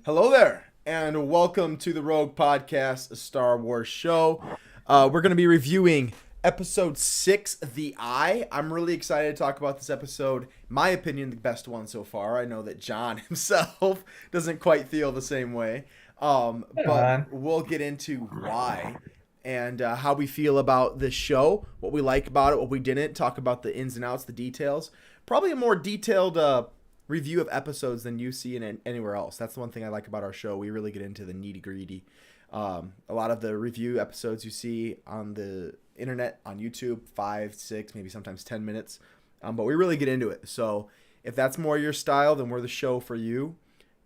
Hello there, and welcome to the Rogue Podcast, a Star Wars show. We're going to be reviewing episode 6, The Eye. I'm really excited to talk about this episode. My opinion, the best one so far. I know that John himself doesn't quite feel the same way, but we'll get into why and how we feel about this show, what we like about it, what we didn't, talk about the ins and outs, the details. Probably a more detailed review of episodes than you see in anywhere else. That's the one thing I like about our show. We really get into the nitty gritty. A lot of the review episodes you see on the internet, on YouTube, 5, 6, maybe sometimes 10 minutes. But we really get into it. So if that's more your style, then we're the show for you.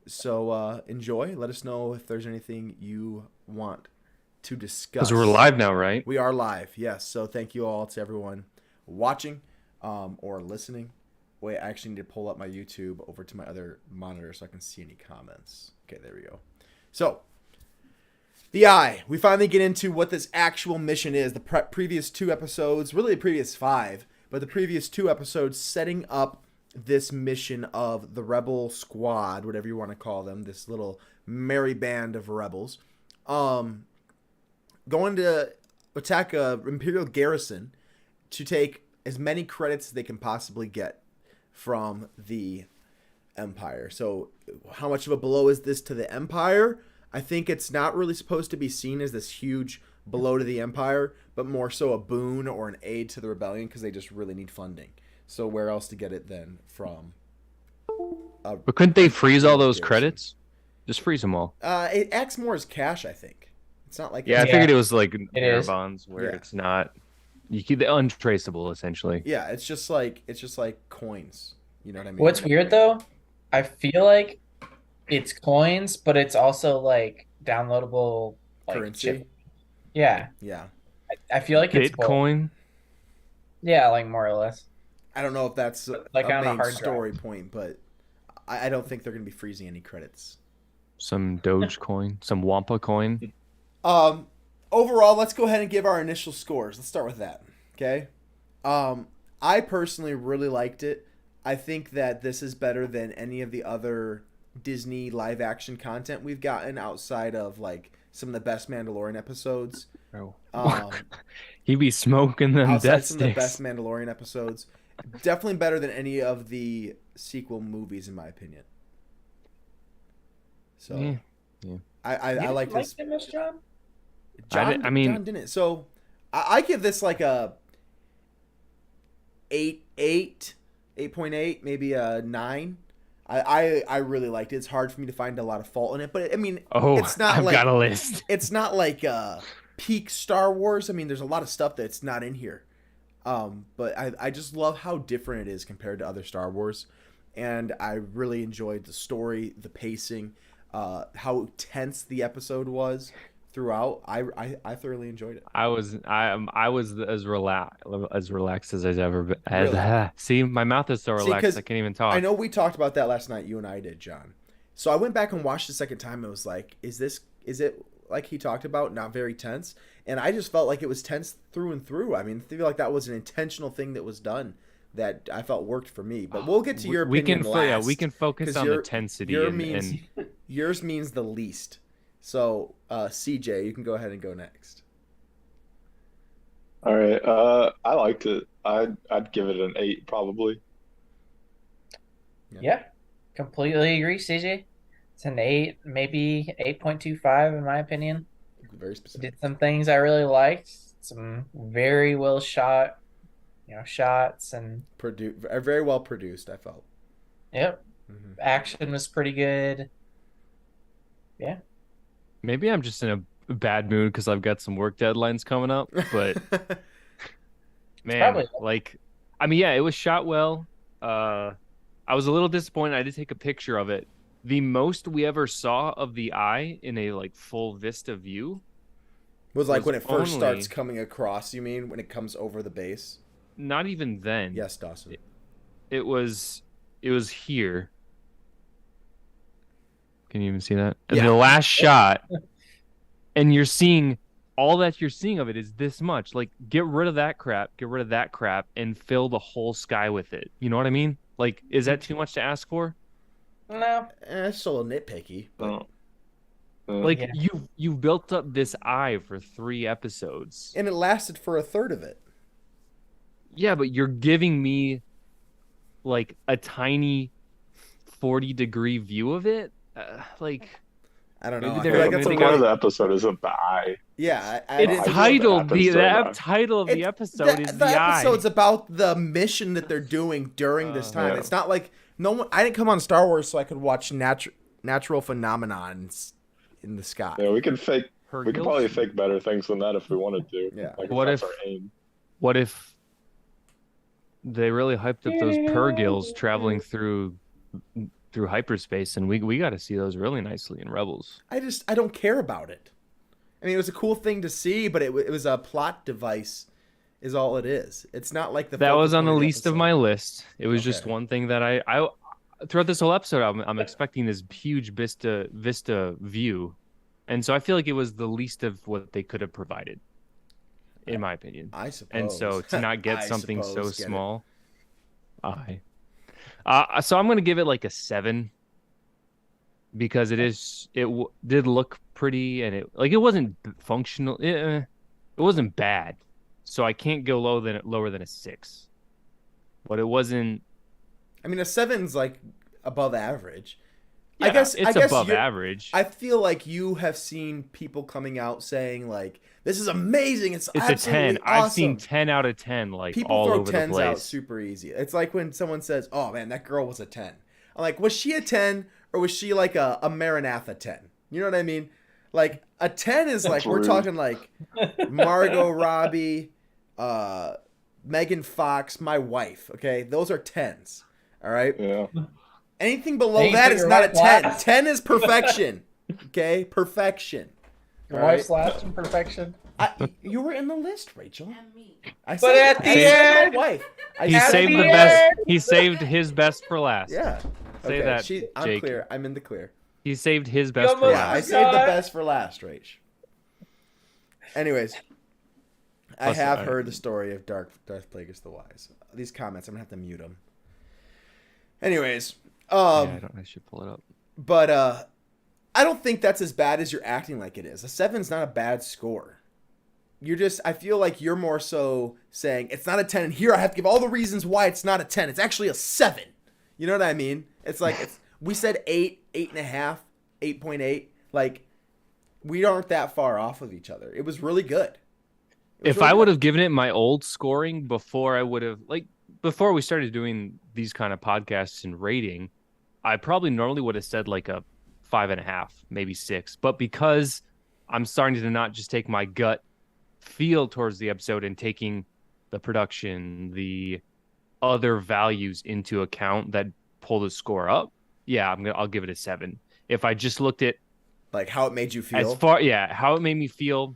So enjoy. Let us know if there's anything you want to discuss. Because we're live now, right? We are live, yes. So thank you all to everyone watching or listening. Wait, I actually need to pull up my YouTube over to my other monitor so I can see any comments. Okay, there we go. So, The Eye. We finally get into what this actual mission is. The previous 2 episodes, really the previous 5, but the previous 2 episodes setting up this mission of the Rebel Squad, whatever you want to call them, this little merry band of rebels, going to attack a Imperial garrison to take as many credits as they can possibly get from the Empire. So how much of a blow is this to the Empire? I think it's not really supposed to be seen as this huge blow to the Empire, but more so a boon or an aid to the rebellion because they just really need funding. So where else to get it then from? But couldn't they freeze all those credits? Just freeze them all. It acts more as cash, I think. It's not like I figured it was like bearer bonds where Yeah. it's not. You keep the untraceable essentially. Yeah, it's just like coins. You know what I mean? What's weird though, I feel like it's coins, but it's also like downloadable like Currency? chip. Yeah, Yeah. I feel like it's both. Bitcoin. Yeah, like more or less. I don't know if that's Like a on a main hard story point, but I don't think they're going to be freezing any credits. Some Dogecoin. Some Wampa coin. Overall, let's go ahead and give our initial scores. Let's start with that. Okay. I personally really liked it. I think that this is better than any of the other Disney live action content we've gotten outside of like some of the best Mandalorian episodes. Bro. Um, He be smoking them outside death some of the best sticks. Mandalorian episodes. Definitely better than any of the sequel movies, in my opinion. So Yeah. I like this. it much, John? John, I mean- John didn't. So I give this like a 8.8, maybe a 9. I really liked it. It's hard for me to find a lot of fault in it, but I mean, Oh, it's not I've like got a list. it's not like peak Star Wars. I mean, there's a lot of stuff that's not in here. But I just love how different it is compared to other Star Wars, and I really enjoyed the story, the pacing, how tense the episode was throughout. I thoroughly enjoyed it. I was as relaxed as I've ever been. Really? See, my mouth is so See, relaxed 'cause I can't even talk. I know we talked about that last night. You and I did, John. So I went back and watched the second time. And was like, is it like he talked about, not very tense? And I just felt like it was tense through and through. I mean, I feel like that was an intentional thing that was done that I felt worked for me. But we'll get to your opinion last. We can focus 'cause on your- the tensity your and means- Yours means the least. So, CJ, you can go ahead and go next. All right. I liked it. I'd give it an 8 probably. Yeah, completely agree, CJ. It's an 8, maybe 8.25 in my opinion. Very specific. Did some things I really liked. Some very well shot, shots and Very well produced, I felt. yep, Mhm. action was pretty good. Yeah. maybe I'm just in a bad mood because I've got some work deadlines coming up. But man, probably- like, I mean, yeah, it was shot well. I was a little disappointed. I did take a picture of it. The most we ever saw of the eye in a like full vista view was like was when it first only- starts coming across, you mean, when it comes over the base? not even then. Yes, Dawson. It was here. Can you even see that? And Yeah. the last shot, and you're seeing all that you're seeing of it is this much. Like, get rid of that crap, and fill the whole sky with it. You know what I mean? Like, is that too much to ask for? No, It's a little nitpicky. But Oh, Like Yeah. you've built up this eye for 3 episodes. And it lasted for a third of it. Yeah, but you're giving me like a tiny 40-degree view of it. Like I don't know. maybe I they're feel like maybe that's a they Part got of really, the episode isn't the eye. yeah. I it's didn't feel titled happens the during that. title of the It's- episode is the eye. episode's about the mission that they're doing during this time. Yeah. It's not like no one. I didn't come on Star Wars so I could watch natural phenomenons in the sky. Yeah, we can probably Hergils? fake better things than that if we wanted to. Yeah. Like What that's if- our aim. What if they really hyped up those Purgils traveling through hyperspace, and we got to see those really nicely in Rebels. I don't care about it. I mean, it was a cool thing to see, but it was a plot device, is all it is. It's not like the That focal was on the point least of episode. my list. It was just Okay. one thing that I throughout this whole episode, I'm expecting this huge vista view, and so I feel like it was the least of what they could have provided, in my opinion. I suppose. And so to not get I something so suppose, get it. small, so I'm gonna give it like a 7 because did look pretty, and it wasn't functional. It wasn't bad, so I can't go lower than a 6. But it wasn't. I mean, a 7's like above average. Yeah, I guess above you're- average. I feel like you have seen people coming out saying like, "This is amazing. It's It's a absolutely 10. I've seen awesome." 10 out of 10 like People all throw over the 10s out place. super easy. It's like when someone says, "Oh man, that girl was a 10." I'm like, was she a 10 or was she like a Maranatha 10? You know what I mean? Like a 10 is like That's we're rude. talking like Margot Robbie, Megan Fox, my wife. Okay, those are 10s. All right. Yeah. Anything below Thanks that for is your not a wife 10. last. 10 is perfection. Okay, perfection. Your All wife's right? last in perfection. You were in the list, Rachel. And me. I But at the I said end- my wife. I He said saved my the wife. best. He saved his best for last. Yeah. Say Okay, that, I'm Jake. clear. I'm in the clear. He saved his best for almost- Yeah, I last. saved the God. best for last, Rach. Anyways, I Plus, have I- heard the story of Darth Plagueis the Wise. These comments, I'm gonna have to mute them. Anyways, I should pull it up. but I don't think that's as bad as you're acting like it is. A 7's not a bad score. I feel like you're more so saying it's not a 10, and here I have to give all the reasons why it's not a 10. It's actually a 7. You know what I mean? It's like we said 8, 8.5, 8.8. Like we aren't that far off of each other. It was really good. If I would have given it my old scoring before before we started doing these kind of podcasts and rating, I probably normally would have said like a 5.5, maybe 6. But because I'm starting to not just take my gut feel towards the episode and taking the production, the other values into account that pull the score up, yeah, I'll give it a 7. If I just looked at like how it made you feel. how it made me feel,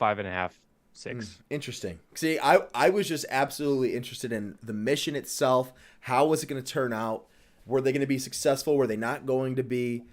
5.5, 6. Interesting. See, I was just absolutely interested in the mission itself. How was it going to turn out? Were they going to be successful? Were they not going to be?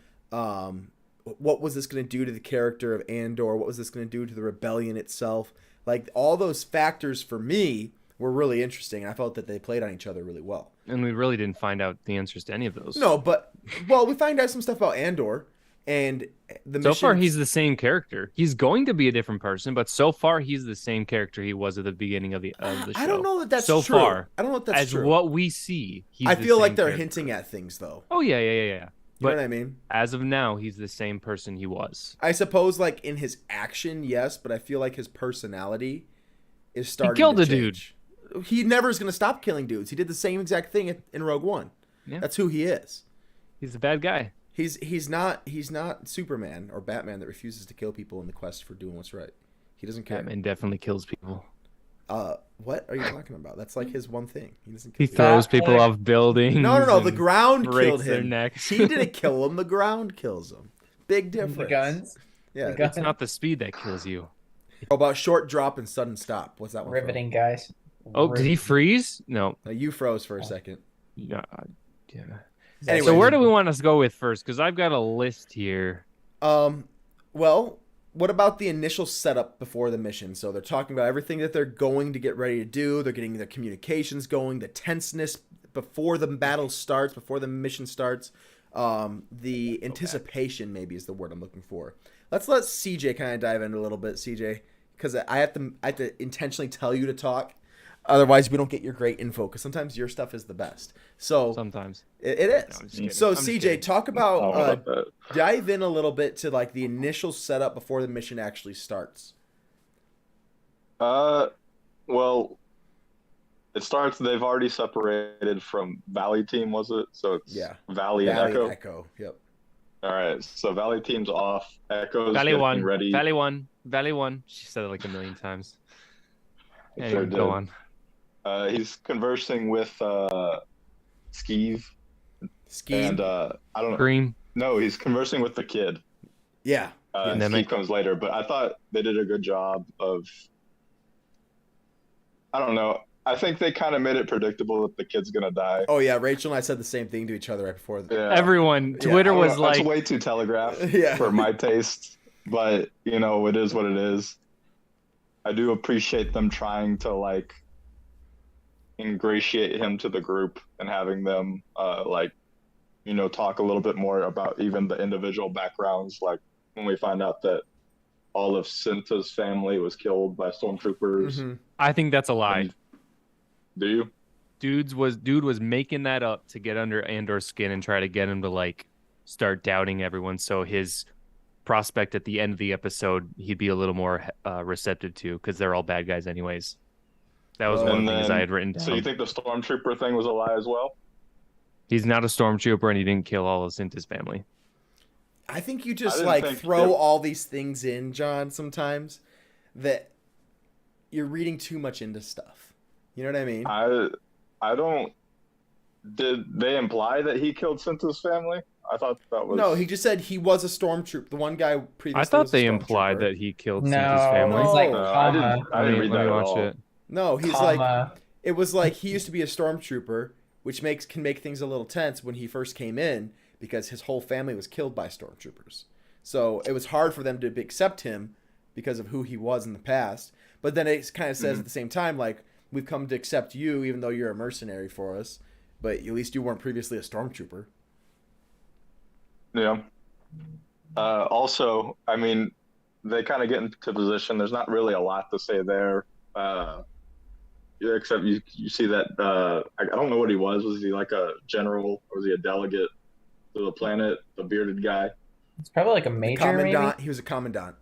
What was this going to do to the character of Andor? What was this going to do to the rebellion itself? Like all those factors for me were really interesting, and I felt that they played on each other really well. And we really didn't find out the answers to any of those. No, but we find out some stuff about Andor and the So mission. far, he's the same character. He's going to be a different person, but so far, he's the same character he was at the beginning of the show. I don't know that that's so true. far. I don't know if that's As true. what we see, he's I the feel like same they're character. hinting at things though. Oh yeah. You But know what I mean? as of now, he's the same person he was. I suppose, like in his action, yes, but I feel like his personality is starting. killed to a dude. change. He never is going to stop killing dudes. He did the same exact thing in Rogue One. Yeah. That's who he is. He's a bad guy. He's not Superman or Batman that refuses to kill people in the quest for doing what's right. He doesn't care. Batman definitely kills people. What are you talking about? That's like his one thing. He doesn't kill He people. throws Batman. people off buildings. No. The and ground breaks killed their him. necks. He didn't kill him. The ground kills him. Big difference. The guns. Yeah. The guns. It's not the speed that kills you. How about short drop and sudden stop? What's that one? from? Riveting, guys. Oh, did he Riveting. freeze? No. You froze for a second. Yeah. Anyways. So where do we want us to go with first? Because I've got a list here. Well, what about the initial setup before the mission? So they're talking about everything that they're going to get ready to do. They're getting their communications going, the tenseness before the battle starts, before the mission starts. The anticipation maybe is the word I'm looking for. Let's let CJ kind of dive in a little bit, CJ, because I have to intentionally tell you to talk. Otherwise, we don't get your great info, because sometimes your stuff is the best. So Sometimes. it No, is. I'm just kidding. So I'm just CJ, kidding. talk I don't know about about that. dive in a little bit to like the initial setup before the mission actually starts. Well, it starts. They've already separated from Valley Team, was it? So it's Yeah. Valley and Valley Echo. and Echo. Yep. All right. So Valley Team's off. Echo's Valley getting one. ready. Valley one. Valley one. She said it like a million times. Sure Anyway, go did. on. He's conversing with Skeeve, Scheme. and I don't know. Green. No, he's conversing with the kid. Yeah. Nemec. Skeeve comes later, but I thought they did a good job of. I don't know. I think they kind of made it predictable that the kid's gonna die. Oh yeah, Rachel and I said the same thing to each other right before. Yeah. Everyone. Yeah, Twitter I don't was know, like, it's way too telegraphed Yeah. for my taste, but it is what it is. I do appreciate them trying to like ingratiate him to the group and having them talk a little bit more about even the individual backgrounds, like when we find out that all of Cinta's family was killed by stormtroopers. Mhm. I think that's a lie. And- do you? Dude was making that up to get under Andor's skin and try to get him to like start doubting everyone. So his prospect at the end of the episode, he'd be a little more receptive to, because they're all bad guys anyways. That was one of And the things then- I had written down. So you think the stormtrooper thing was a lie as well? He's not a stormtrooper and he didn't kill all of Cinta's family. I think you I just didn't like think throw that- all these things in, John, sometimes that you're reading too much into stuff. You know what I mean? I don't. Did they imply that he killed Cinta's family? I thought that was. No, he just said he was a stormtrooper. The one guy previously I thought was a they implied stormtrooper. that he killed No, Cinta's family. it's like No, I didn't. comma, I didn't read let that me at watch all. it. No, he's like comma. it was like he used to be a stormtrooper, which can make things a little tense when he first came in because his whole family was killed by stormtroopers. So it was hard for them to accept him because of who he was in the past. But then it kind of says at the same time, like, we've come to accept you even though you're a mercenary for us, but at least you weren't previously a stormtrooper. Yeah. Also, I mean, they kind of get into position. There's not really a lot to say there, yeah, except you see that I don't know what he was. Was he like a general, or was he a delegate to the planet? The bearded guy, It's probably like a major, Commandant. maybe. He was a commandant.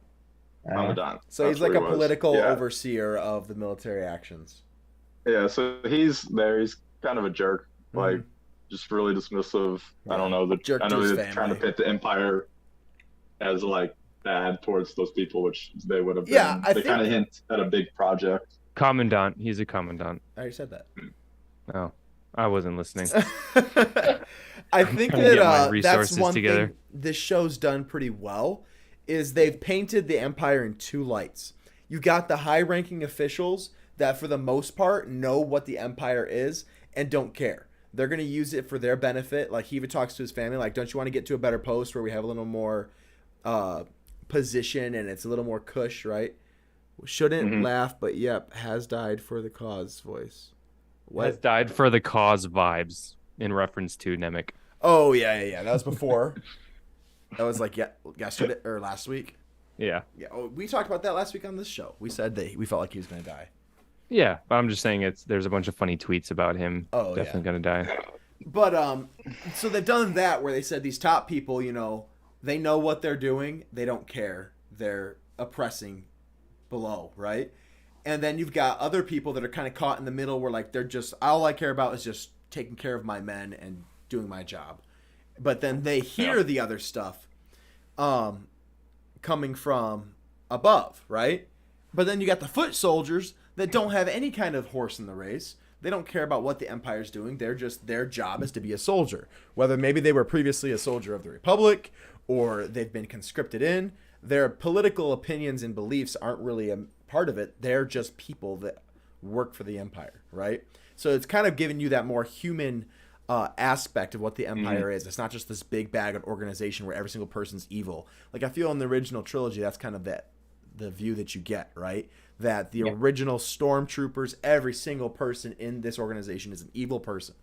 commandant. So That's he's like what a he was. political Yeah. overseer of the military actions. Yeah, so he's there. He's kind of a jerk, like Mhm. just really dismissive. Yeah. I don't know. Jerk I to know his they're trying to family. pit the Empire as like bad towards those people, which they would have been. Yeah, I they kind of hint at a big project. Commandant. He's a commandant. I already said that. Oh, I wasn't listening. I think trying to get my that that's resources one together. thing this show's done pretty well is they've painted the Empire in two lights. You got the high-ranking officials that for the most part know what the Empire is and don't care. They're going to use it for their benefit. Like he even talks to his family like, don't you want to get to a better post where we have a little more position and it's a little more cush, right? Shouldn't Mhm. laugh, but yep, has died for the cause voice. Has died for the cause vibes in reference to Nemec. Oh yeah. That was before. That was like yesterday or last week. Yeah. Yeah. Oh, we talked about that last week on this show. We said that we felt like he was gonna die. Yeah, but I'm just saying there's a bunch of funny tweets about him Oh, definitely gonna die. But so they've done that where they said these top people, they know what they're doing. They don't care. They're oppressing below, right? And then you've got other people that are kind of caught in the middle where like they're just all I care about is just taking care of my men and doing my job. But then they hear the other stuff coming from above, right? But then you got the foot soldiers that don't have any kind of horse in the race. They don't care about what the Empire's doing. They're just their job is to be a soldier. Whether maybe they were previously a soldier of the Republic or they've been conscripted in, their political opinions and beliefs aren't really a part of it. They're just people that work for the Empire, right? So it's kind of giving you that more human aspect of what the Empire is. It's not just this big bag of organization where every single person's evil. Like I feel in the original trilogy, that's kind of the view that you get, right? That the original stormtroopers, every single person in this organization is an evil person.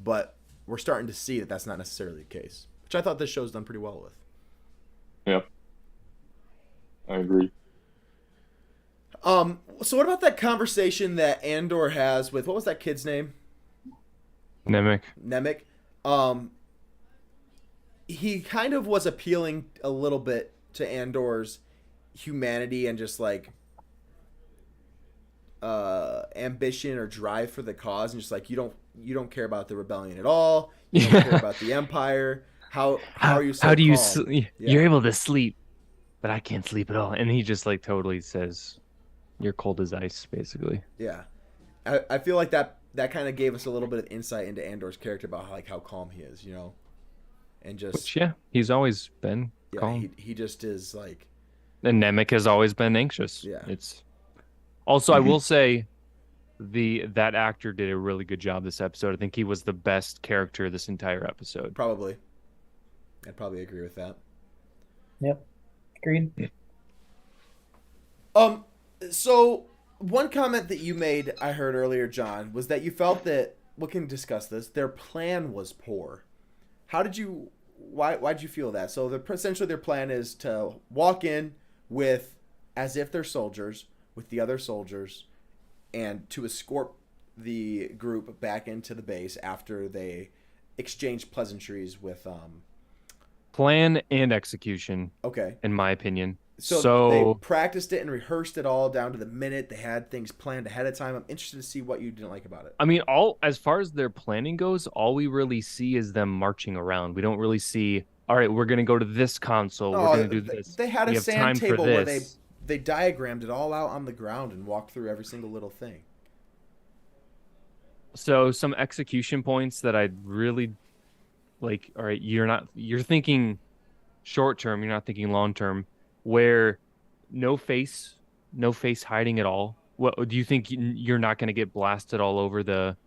But we're starting to see that that's not necessarily the case. which I thought this show's done pretty well with. Yep. I agree. So what about that conversation that Andor has with, what was that kid's name? Nemec. He kind of was appealing a little bit to Andor's humanity and just like ambition or drive for the cause, and just like you don't care about the rebellion at all. You don't care about the Empire. How are you so how do you calm? you're able to sleep, but I can't sleep at all. And he just like totally says, "You're cold as ice," basically. Yeah. I feel like that kind of gave us a little bit of insight into Andor's character about how calm he is, and just Which, yeah, he's always been calm. he just is like, And Nemec has always been anxious. Yeah. It's also, I will say, that actor did a really good job this episode. I think he was the best character this entire episode. probably. I'd probably agree with that. Yep. Agreed. So one comment that you made, I heard earlier, John, was that you felt that, we can discuss this, their plan was poor. Why'd you feel that? So essentially their plan is to walk in with, as if they're soldiers, with the other soldiers, and to escort the group back into the base after they exchange pleasantries with, Plan and execution, okay. in my opinion. So they practiced it and rehearsed it all down to the minute. They had things planned ahead of time. I'm interested to see what you didn't like about it. I mean, as far as their planning goes, all we really see is them marching around. We don't really see, all right, we're going to go to this console. We're going to do this. They had We a have sand time for table where this. they diagrammed it all out on the ground and walked through every single little thing. So some execution points that I'd really like. All right, you're thinking short term. You're not thinking long term. Where no face hiding at all. What do you think? You're not going to get blasted all over the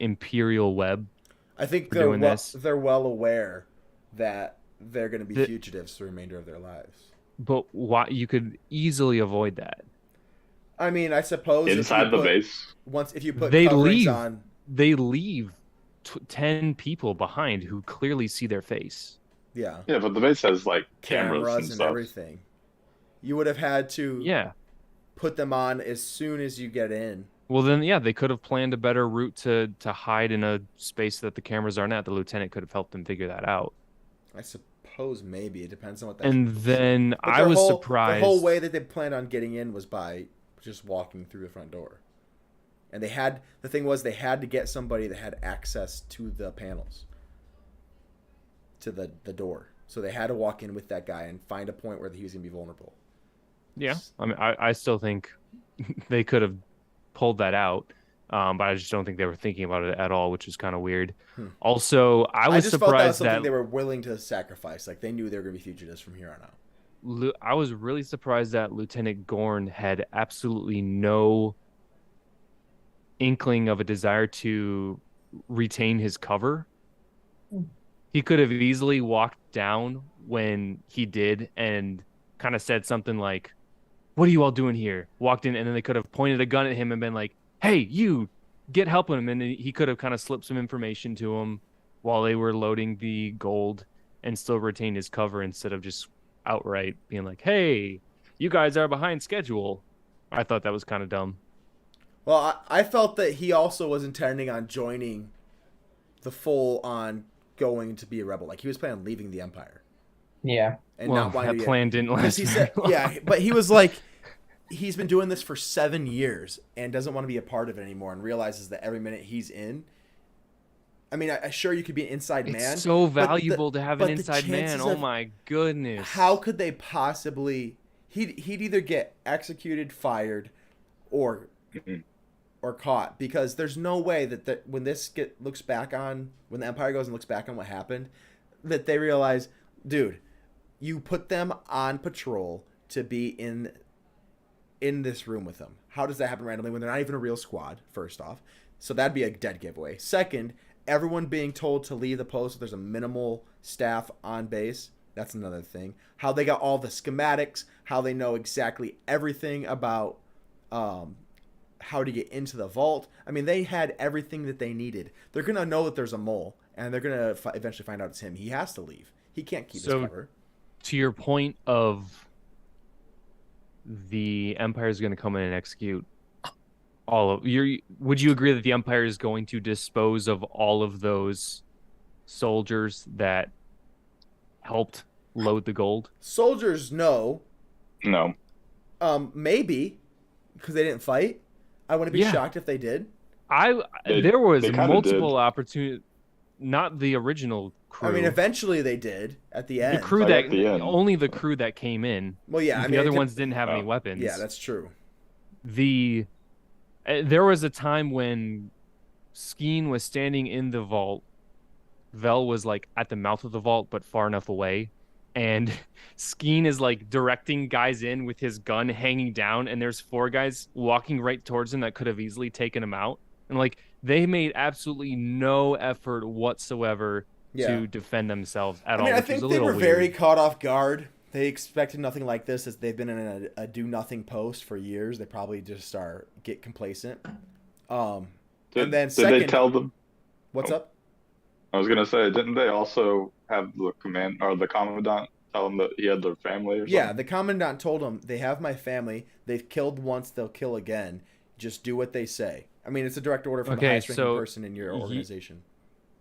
Imperial web? I think they're well aware that they're going to be fugitives for the remainder of their lives. But why you could easily avoid that? I mean, I suppose Inside the base. If you put they coverings leave. on, They leave 10 people behind who clearly see their face. Yeah, but the base has like cameras and and everything. You would have had to put them on as soon as you get in. Well, then, they could have planned a better route to hide in a space that the cameras aren't at. The lieutenant could have helped them figure that out. I suppose maybe it depends on what that. And then I was surprised. The whole way that they planned on getting in was by just walking through the front door. And they had to get somebody that had access to the panels, to the door. So they had to walk in with that guy and find a point where he was going to be vulnerable. Yeah, I mean, I still think they could have pulled that out, but I just don't think they were thinking about it at all, which is kind of weird. Also, I was just surprised felt that was something that they were willing to sacrifice. Like they knew they were going to be fugitives from here on out. I was really surprised that Lieutenant Gorn had absolutely no inkling of a desire to retain his cover. He could have easily walked down when he did and kind of said something like, "What are you all doing here?" Walked in, and then they could have pointed a gun at him and been like, "Hey, you, get helping him." And he could have kind of slipped some information to him while they were loading the gold and still retain his cover instead of just outright being like, "Hey, you guys are behind schedule." I thought that was kind of dumb. Well, I felt that he also was intending on joining the full-on going to be a rebel. Like he was planning on leaving the Empire. Yeah. And Well, not wanting that plan didn't last. he said, but he was like, he's been doing this for 7 years and doesn't want to be a part of it anymore, and realizes that every minute he's in. I mean, sure you could be an inside man. It's so valuable to have an inside man. Oh my goodness! How could they possibly? He'd either get executed, fired, or caught, because there's no way that when when the Empire goes and looks back on what happened, that they realize, dude, you put them on patrol to be in this room with them. How does that happen randomly when they're not even a real squad? First off, so that'd be a dead giveaway. Second, everyone being told to leave the post, so there's a minimal staff on base. That's another thing. How they got all the schematics, how they know exactly everything about how to get into the vault. I mean, they had everything that they needed. They're going to know that there's a mole, and they're gonna eventually find out it's him. He has to leave. He can't keep his So- cover. To your point of the Empire is going to come in and execute all of your. Would you agree that the Empire is going to dispose of all of those soldiers that helped load the gold? Soldiers, no. No. Maybe because they didn't fight. I wouldn't be Yeah. shocked if they did. There was they kinda multiple opportunities. Not the original crew. I mean, eventually they did at the end. the crew Like that at the end. only the crew that came in. Well, yeah. I The mean, other it ones didn't have any Oh. weapons. Yeah, that's true. There was a time when Skeen was standing in the vault. Vel was like at the mouth of the vault, but far enough away. And Skeen is like directing guys in with his gun hanging down, and there's 4 guys walking right towards him that could have easily taken him out. And like they made absolutely no effort whatsoever Yeah. to defend themselves at I mean, all. I Which think is a they little were weird. very caught off guard. They expected nothing like this as they've been in a do nothing post for years. They probably just get complacent. And then Did second, they tell them? what's Oh. up? I was gonna say, didn't they also have the command or the commandant tell them that he had their family or something? Yeah, the commandant told them, they have my family. They've killed once, they'll kill again. Just do what they say. I mean, it's a direct order from the Okay, highest ranking so person in your organization.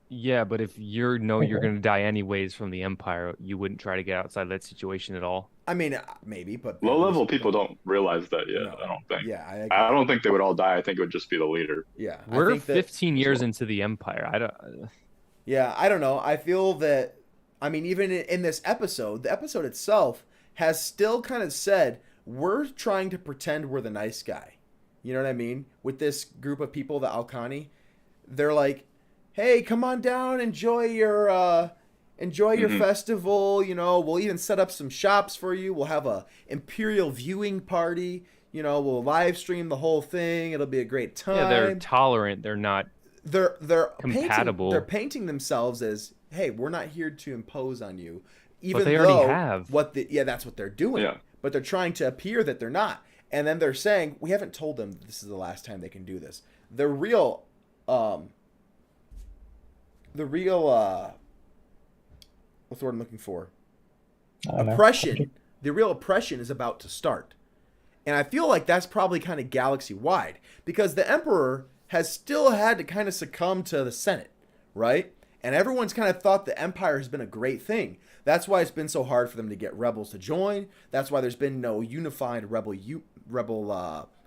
Yeah, but if you're going to die anyways from the Empire, you wouldn't try to get outside that situation at all. I mean, maybe, but Low level people don't realize that yet. No. I don't think. Yeah, I agree. I don't think they would all die. I think it would just be the leader. Yeah, I We're think that, 15 years into the Empire. I don't. Yeah, I don't know. I feel that, I mean, even in this episode, the episode itself has still kind of said, we're trying to pretend we're the nice guy. You know what I mean? With this group of people, the Alkani, they're like, hey, come on down, enjoy your festival. You know, we'll even set up some shops for you. We'll have a Imperial viewing party. You know, we'll live stream the whole thing. It'll be a great time. Yeah, they're tolerant. They're not. They're compatible. They're painting themselves as, hey, we're not here to impose on you. Even But they though already have. That's what they're doing. Yeah. But they're trying to appear that they're not. And then they're saying, we haven't told them that this is the last time they can do this. The real what's the word I'm looking for? Oppression. The real oppression is about to start. And I feel like that's probably kind of galaxy wide because the Emperor has still had to kind of succumb to the Senate, right? And everyone's kind of thought the Empire has been a great thing. That's why it's been so hard for them to get rebels to join. That's why there's been no unified rebel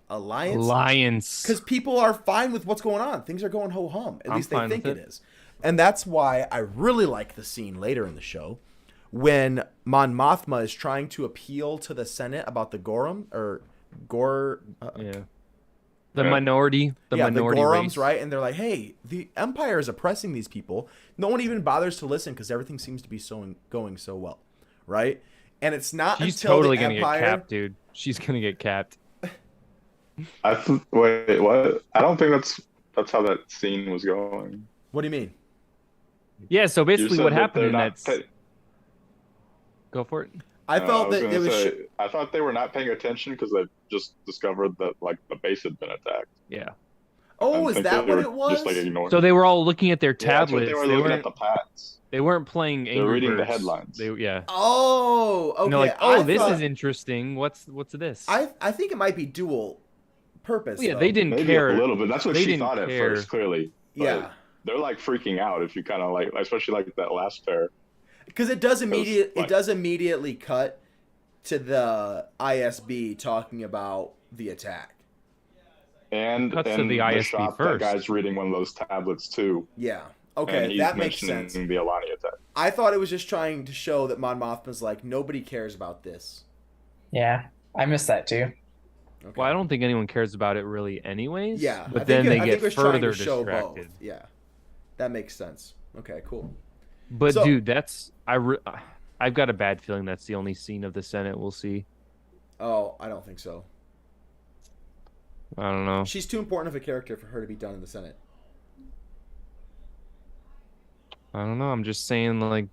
alliance. Because people are fine with what's going on. Things are going ho-hum. At least they fine think with it is. And that's why I really like the scene later in the show when Mon Mothma is trying to appeal to the Senate about the Gorham or Gore. Yeah. The minority Gorams, race. right? And they're like, hey, the Empire is oppressing these people. No one even bothers to listen because everything seems to be going so well, right? And it's not She's until totally the gonna Empire... get capped, dude. She's gonna get capped. Wait, what? I don't think that's how that scene was going. What do you mean? Yeah. So You basically, said what that happened they're in not that? Go for it. I felt was that gonna it was... say, I thought they were not paying attention because they just discovered that like the base had been attacked. Yeah. Oh, is that what it was? Just like ignoring. So they were all looking at their Yeah, that's what tablets. they were looking at the pads. They weren't playing Angry They were reading the Birds. headlines. Yeah. Oh, okay. And they're like, I this thought- is interesting. What's this? I think it might be dual purpose. Well, yeah, though. they didn't Maybe care. a little bit. That's what They she didn't thought at care. first, clearly. But Yeah. they're like freaking out if you kind of like, especially like that last pair. Because it does like- immediately cut to the ISB talking about the attack. And Cuts to and the ISB shop, first. that guy's reading one of those tablets too. Yeah. And Okay, he's that makes mentioning sense. the Alani attack. I thought it was just trying to show that Mon Mothma's like, nobody cares about this. Yeah, I missed that too. Okay. Well, I don't think anyone cares about it really, anyways. Yeah, But I then think they I think get it was trying further to show distracted. both. Yeah, that makes sense. Okay, cool. But So- dude, I've got a bad feeling that's the only scene of the Senate we'll see. Oh, I don't think so. I don't know. She's too important of a character for her to be done in the Senate. I don't know. I'm just saying, like,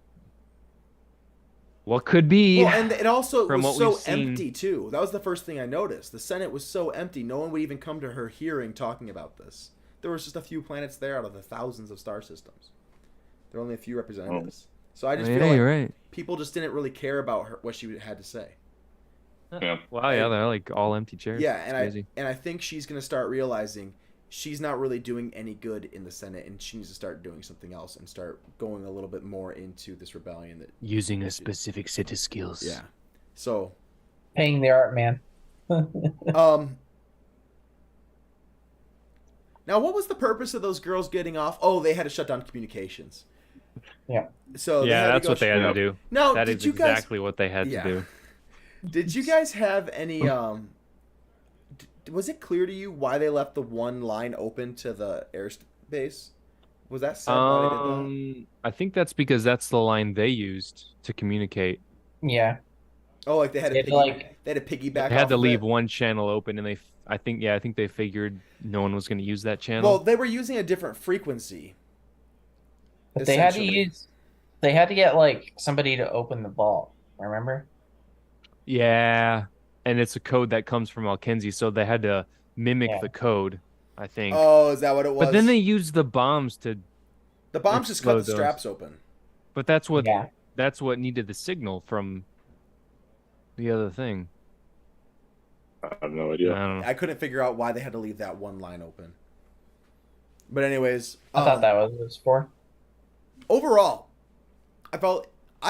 what could be? Well, and it also From was what we've so seen. empty too. That was the first thing I noticed. The Senate was so empty. No one would even come to her hearing talking about this. There was just a few planets there out of the thousands of star systems. There are only a few representatives. So I just yeah, feel like you're right. people just didn't really care about her, what she had to say. Yeah. Wow, yeah, they're like all empty chairs. Yeah, It's and crazy. I think she's gonna start realizing she's not really doing any good in the Senate, and she needs to start doing something else and start going a little bit more into this rebellion. That Using a specific set of skills. yeah. So Paying the art man. Now, what was the purpose of those girls getting off? Oh, they had to shut down communications. Yeah. So they Yeah, had to that's go what they had to do. Now, That did is you guys? exactly what they had Yeah. to do. Did you guys have any? Was it clear to you why they left the one line open to the airspace? Was that said why they did that? I think that's because that's the line they used to communicate. Yeah. Oh, like they had They to had to, like- they had to piggyback. They had off to of leave it? one channel open, and I think they figured no one was going to use that channel. Well, they were using a different frequency. But they had to essentially. they had to get like somebody to open the vault, remember? Yeah, and it's a code that comes from Alkenzi, so they had to mimic Yeah. the code, I think. Oh, is that what it was? But then they used the bombs to. the bombs just cut the explode those. straps open. But that's what Yeah. needed the signal from the other thing. I have no I idea. don't know. I couldn't figure out why they had to leave that one line open. But anyways, I thought that was what it was for. overall, I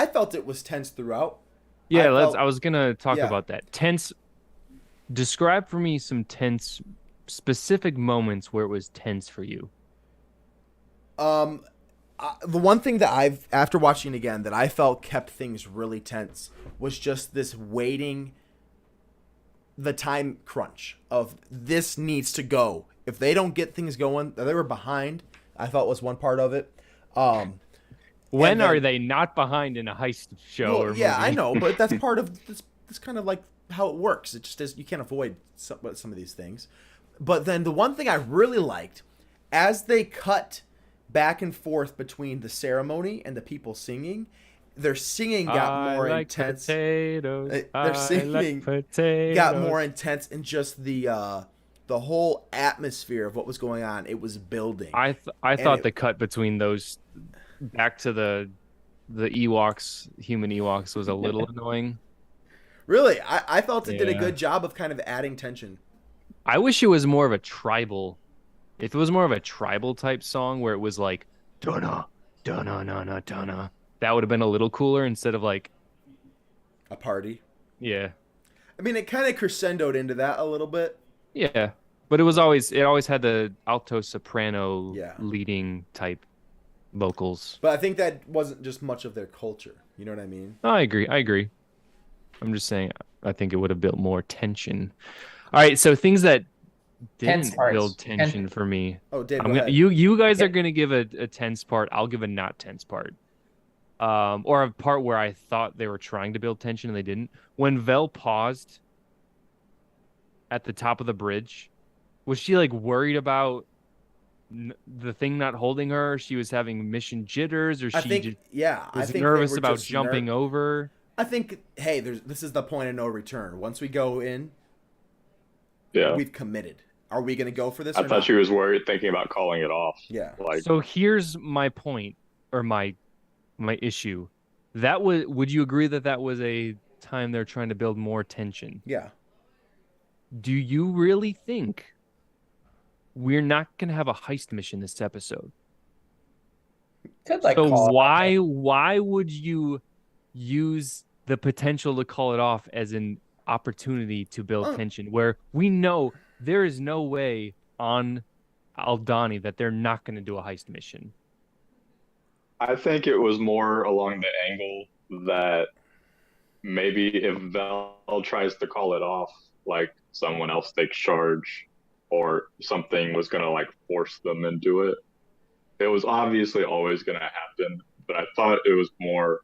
felt it was tense throughout. Yeah, felt- I was gonna talk yeah. about that. Tense. Describe for me some tense, specific moments where it was tense for you. The one thing that after watching it again, that I felt kept things really tense was just this waiting, the time crunch of this needs to go. If they don't get things going, they were behind. I felt was one part of it. When And then- are they not behind in a heist show or yeah, movie? I know, but that's part of this. This kind of like how it works. It just is, you can't avoid some of these things. But then the one thing I really liked, as they cut back and forth between the ceremony and the people singing, their singing got more like intense. Potatoes. Their singing potatoes. got more intense, and just the whole atmosphere of what was going on. It was building. I thought it- the cut between those back to the Ewoks, human Ewoks, was a little annoying. Really, I felt it did a Yeah. good job of kind of adding tension. I wish it was more of a tribal. If it was more of a tribal type song where it was like Donna, Donna, Donna, Donna, that would have been a little cooler instead of like, A party. yeah, I mean, it kind of crescendoed into that a little bit. yeah. But it always had the alto soprano Yeah. leading type vocals. But I think that wasn't just much of their culture. You know what I mean? I agree. I'm just saying, I think it would have built more tension. All right, so things that Tense didn't parts. build tension for me. Oh, Dave, I'm go gonna, ahead. you guys Yeah. are gonna give a tense part. I'll give a not tense part. Or a part where I thought they were trying to build tension and they didn't. When Vel paused at the top of the bridge, was she like worried about the thing not holding her? She was having mission jitters, or I she think, just yeah, I was think they nervous were about just jumping over. I think, hey, this is the point of no return. Once we go in, Yeah. we've committed. Are we going to go for this? I or thought not? she was worried, thinking about calling it off. Yeah. Like, So here's my point, or my issue. That would you agree that was a time they're trying to build more tension? Yeah. Do you really think we're not going to have a heist mission this episode? Could like So call it why would you use the potential to call it off as an opportunity to build Oh. tension, where we know there is no way on Aldani that they're not going to do a heist mission? I think it was more along the angle that maybe if Vel tries to call it off, like someone else takes charge or something was going to like force them into it. It was obviously always going to happen, but I thought it was more,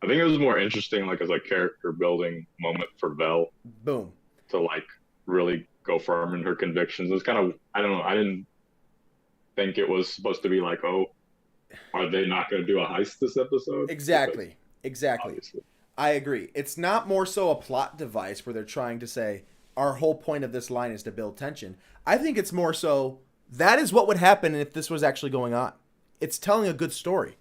I think it was more interesting, like as a character building moment for Vel Boom. to like really go firm in her convictions. It's kind of, I don't know, I didn't think it was supposed to be like, oh, are they not going to do a heist this episode? Exactly. Because Exactly. obviously. I agree. It's not more so a plot device where they're trying to say our whole point of this line is to build tension. I think it's more so that is what would happen if this was actually going on. It's telling a good story.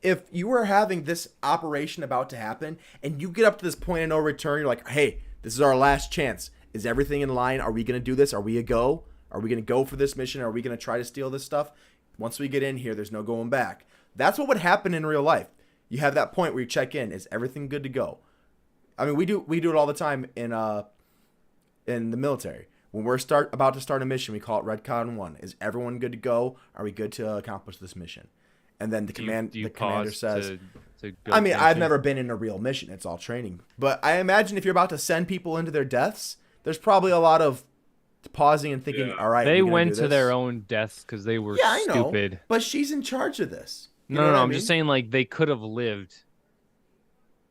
if you were having this operation about to happen and you get up to this point of no return, you're like, hey, this is our last chance. Is everything in line? Are we going to do this? Are we a go? Are we going to go for this mission? Are we going to try to steal this stuff? Once we get in here, there's no going back. That's what would happen in real life. You have that point where you check in. Is everything good to go? I mean, we do it all the time in the military. When we're about to start a mission, we call it Redcon 1. Is everyone good to go? Are we good to accomplish this mission? And then the commander says, I mean, I've never been in a real mission. It's all training. But I imagine if you're about to send people into their deaths, there's probably a lot of pausing and thinking, all right. They went to their own deaths because they were stupid. Know, but she's in charge of this. No, I'm just saying, like, they could have lived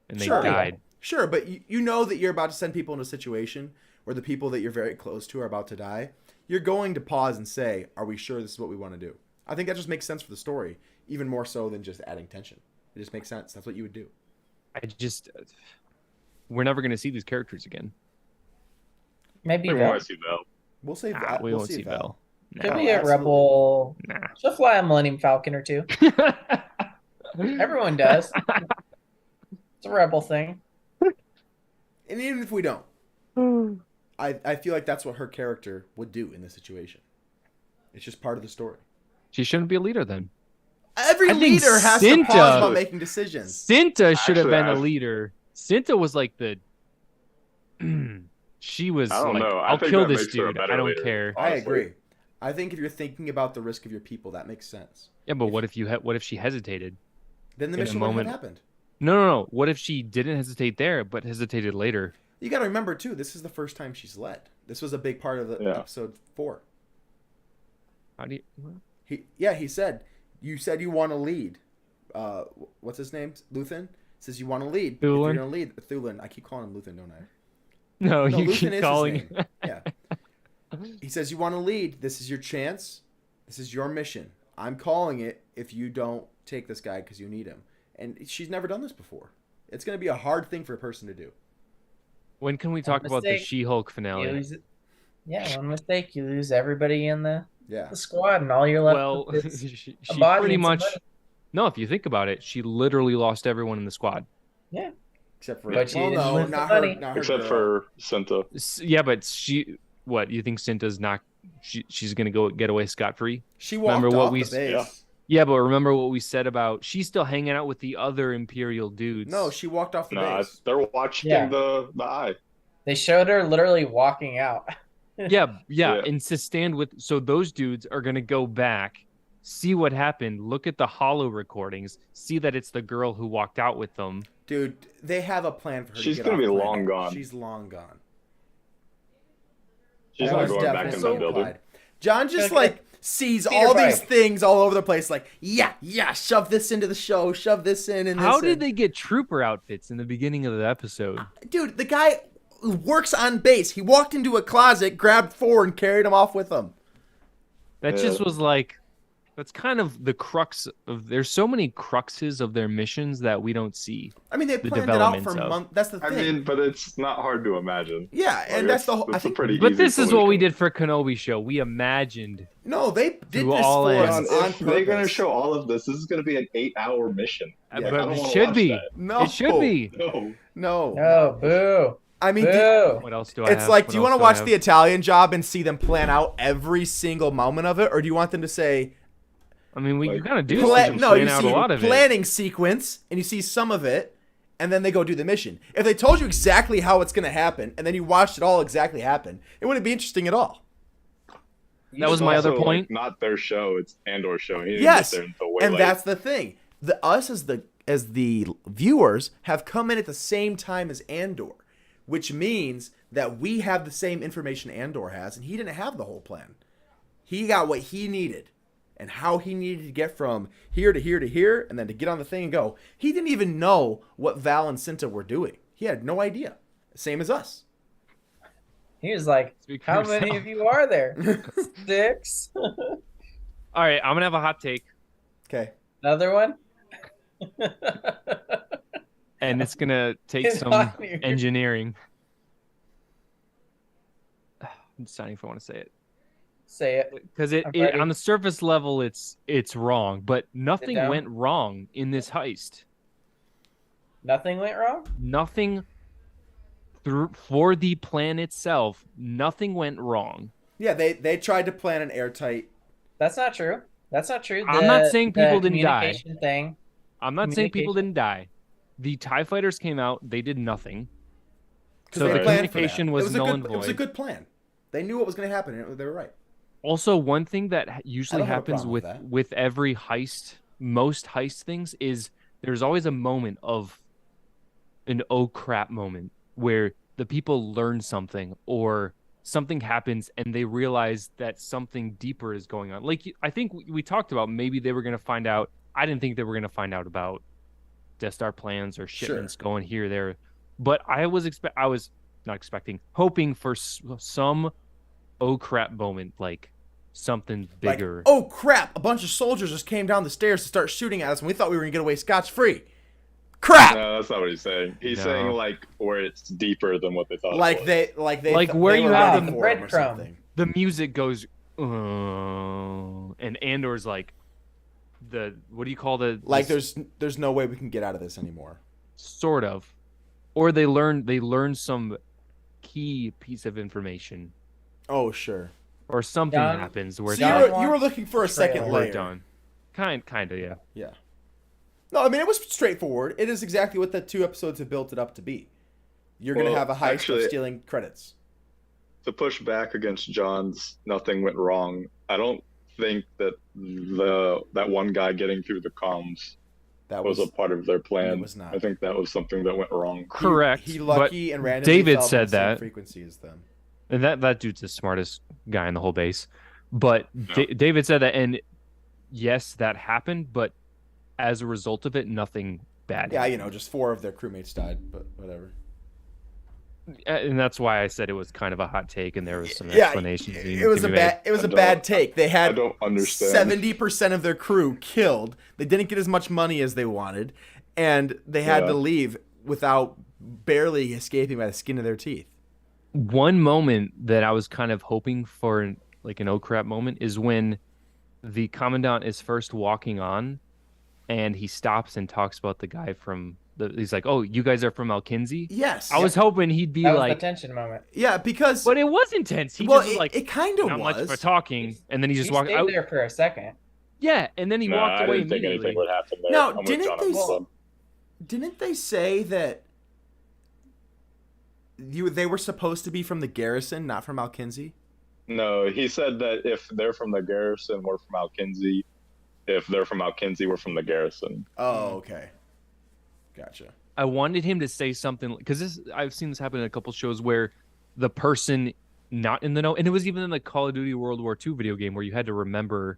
and they died. Sure, but you know that you're about to send people into a situation where the people that you're very close to are about to die. You're going to pause and say, are we sure this is what we want to do? I think that just makes sense for the story, even more so than just adding tension. It just makes sense. That's what you would do. We're never going to see these characters again. Maybe we won't see Val. We'll see Val. We won't see Val. Could be a rebel. She'll fly a Millennium Falcon or two. Everyone does. It's a rebel thing. And even if we don't, I feel like that's what her character would do in this situation. It's just part of the story. She shouldn't be a leader then. Every leader has to pause about making decisions. Cinta should have been a leader. Cinta was like the... She was like, I'll kill this dude. I don't care. I agree. I think if you're thinking about the risk of your people, that makes sense. Yeah, but what if she hesitated? Then the mission wouldn't have happened. No. What if she didn't hesitate there, but hesitated later? You got to remember, too, this is the first time she's led. This was a big part of the episode 4. How do you... He said, you said you want to lead. What's his name? Luthen? Says you want to lead. Thulin. If you're going to lead. Thulin. I keep calling him Luthen, don't I? No, you Luthen keep calling. Yeah. He says you want to lead. This is your chance. This is your mission. I'm calling it if you don't take this guy because you need him. And she's never done this before. It's going to be a hard thing for a person to do. When can we talk about the She-Hulk finale? One mistake, you lose everybody in the squad, and all you're left with is she pretty much... No, if you think about it, she literally lost everyone in the squad. Yeah. Except for... But not her except for Cinta. Yeah, but she... What, you think Cinta's not... She's going to go get away scot-free? She walked off the base. Yeah, but remember what we said about... She's still hanging out with the other Imperial dudes. No, she walked off the base. They're watching the eye. They showed her literally walking out. Yeah. And to stand with... So those dudes are going to go back, see what happened, look at the holo recordings, see that it's the girl who walked out with them. Dude, they have a plan for her. She's going to be long gone. She's long gone. She's not going back in the building. John just sees all these things all over the place. Like, shove this into the show, shove this in. And how did they get trooper outfits in the beginning of the episode? Dude, the guy works on base. He walked into a closet, grabbed 4, and carried them off with him. That just was like... That's kind of the crux of... There's so many cruxes of their missions that we don't see. I mean, they planned it out for months. That's the thing. I mean, but it's not hard to imagine. Yeah, and that's the whole... But this is what we did for Kenobi show. We imagined. No, they did this for us on purpose. They're going to show all of this. This is going to be an 8-hour mission. But it should be. No. It should be. No. No, boo. I mean, what else do I have? It's like, do you want to watch The Italian Job and see them plan out every single moment of it? Or do you want them to say... I mean, you kind of do plan out a lot of planning sequence, and you see some of it, and then they go do the mission. If they told you exactly how it's going to happen, and then you watched it all exactly happen, it wouldn't be interesting at all. That was my other point. Not their show; it's Andor's show. Yes, and that's the thing. Us as the viewers have come in at the same time as Andor, which means that we have the same information Andor has, and he didn't have the whole plan. He got what he needed. And how he needed to get from here to here to here, and then to get on the thing and go. He didn't even know what Val and Cinta were doing. He had no idea. Same as us. He was like, how many of you are there? 6? All right, I'm going to have a hot take. Okay. Another one? And it's going to take some engineering. I'm deciding if I want to say it. Say it. because I'm ready. on the surface level it's wrong, but nothing down. went wrong in this heist. Nothing went wrong? Nothing for the plan itself, nothing went wrong. Yeah, they tried to plan an airtight. That's not true. That's not true. I'm not saying people didn't die. Communication thing. I'm not saying people didn't die. The TIE fighters came out, they did nothing. So the communication was null and void. It was a good plan. They knew what was going to happen, and they were right. Also, one thing that usually happens with every heist, most heist things, is there's always a moment of an oh crap moment where the people learn something or something happens and they realize that something deeper is going on. Like, I think we talked about maybe they were going to find out. I didn't think they were going to find out about Death Star plans or shipments going here, there. But I was not expecting, hoping for some oh crap moment, like something bigger. Like, oh crap, a bunch of soldiers just came down the stairs to start shooting at us and we thought we were going to get away scotch-free. Crap! No, that's not what he's saying. He's saying like where it's deeper than what they thought. Like it was. they where you have the breadcrumb. The music goes, and Andor's like, what do you call the like? There's no way we can get out of this anymore. Sort of, or they learn some key piece of information. Oh sure. Or something happens where you were looking for a second layer. Done. Kind of, yeah. Yeah. No, I mean it was straightforward. It is exactly what the 2 episodes have built it up to be. You're going to have a heist of stealing credits. To push back against John's nothing went wrong, I don't think that that one guy getting through the comms was a part of their plan. It was not. I think that was something that went wrong. Correct. He lucky and randomly David fell said on the same that. frequency as them. And that dude's the smartest guy in the whole base. But David said that, and yes, that happened, but as a result of it, nothing bad happened. Just 4 of their crewmates died, but whatever. And that's why I said it was kind of a hot take, and there was some explanations. It was a bad take. They had I don't understand. 70% of their crew killed. They didn't get as much money as they wanted, and they had to leave without barely escaping by the skin of their teeth. One moment that I was kind of hoping for, like an oh crap moment, is when the commandant is first walking on, and he stops and talks about the guy from he's like, "Oh, you guys are from Alkinzi?" Yes. I was hoping he'd be that was like the tension moment. Yeah, because but it was intense. He just was like, it kind of not was. much for talking, and then he just walked out out there for a second. Yeah, and then he walked away I didn't think immediately. anything would happen there. Now, didn't they say that they were supposed to be from the garrison, not from Alkinzi? No, he said that if they're from the garrison, we're from Alkinzi. If they're from Alkinzi, we're from the garrison. Oh, okay. Gotcha. I wanted him to say something, because I've seen this happen in a couple shows where the person not in the know, and it was even in the Call of Duty World War II video game where you had to remember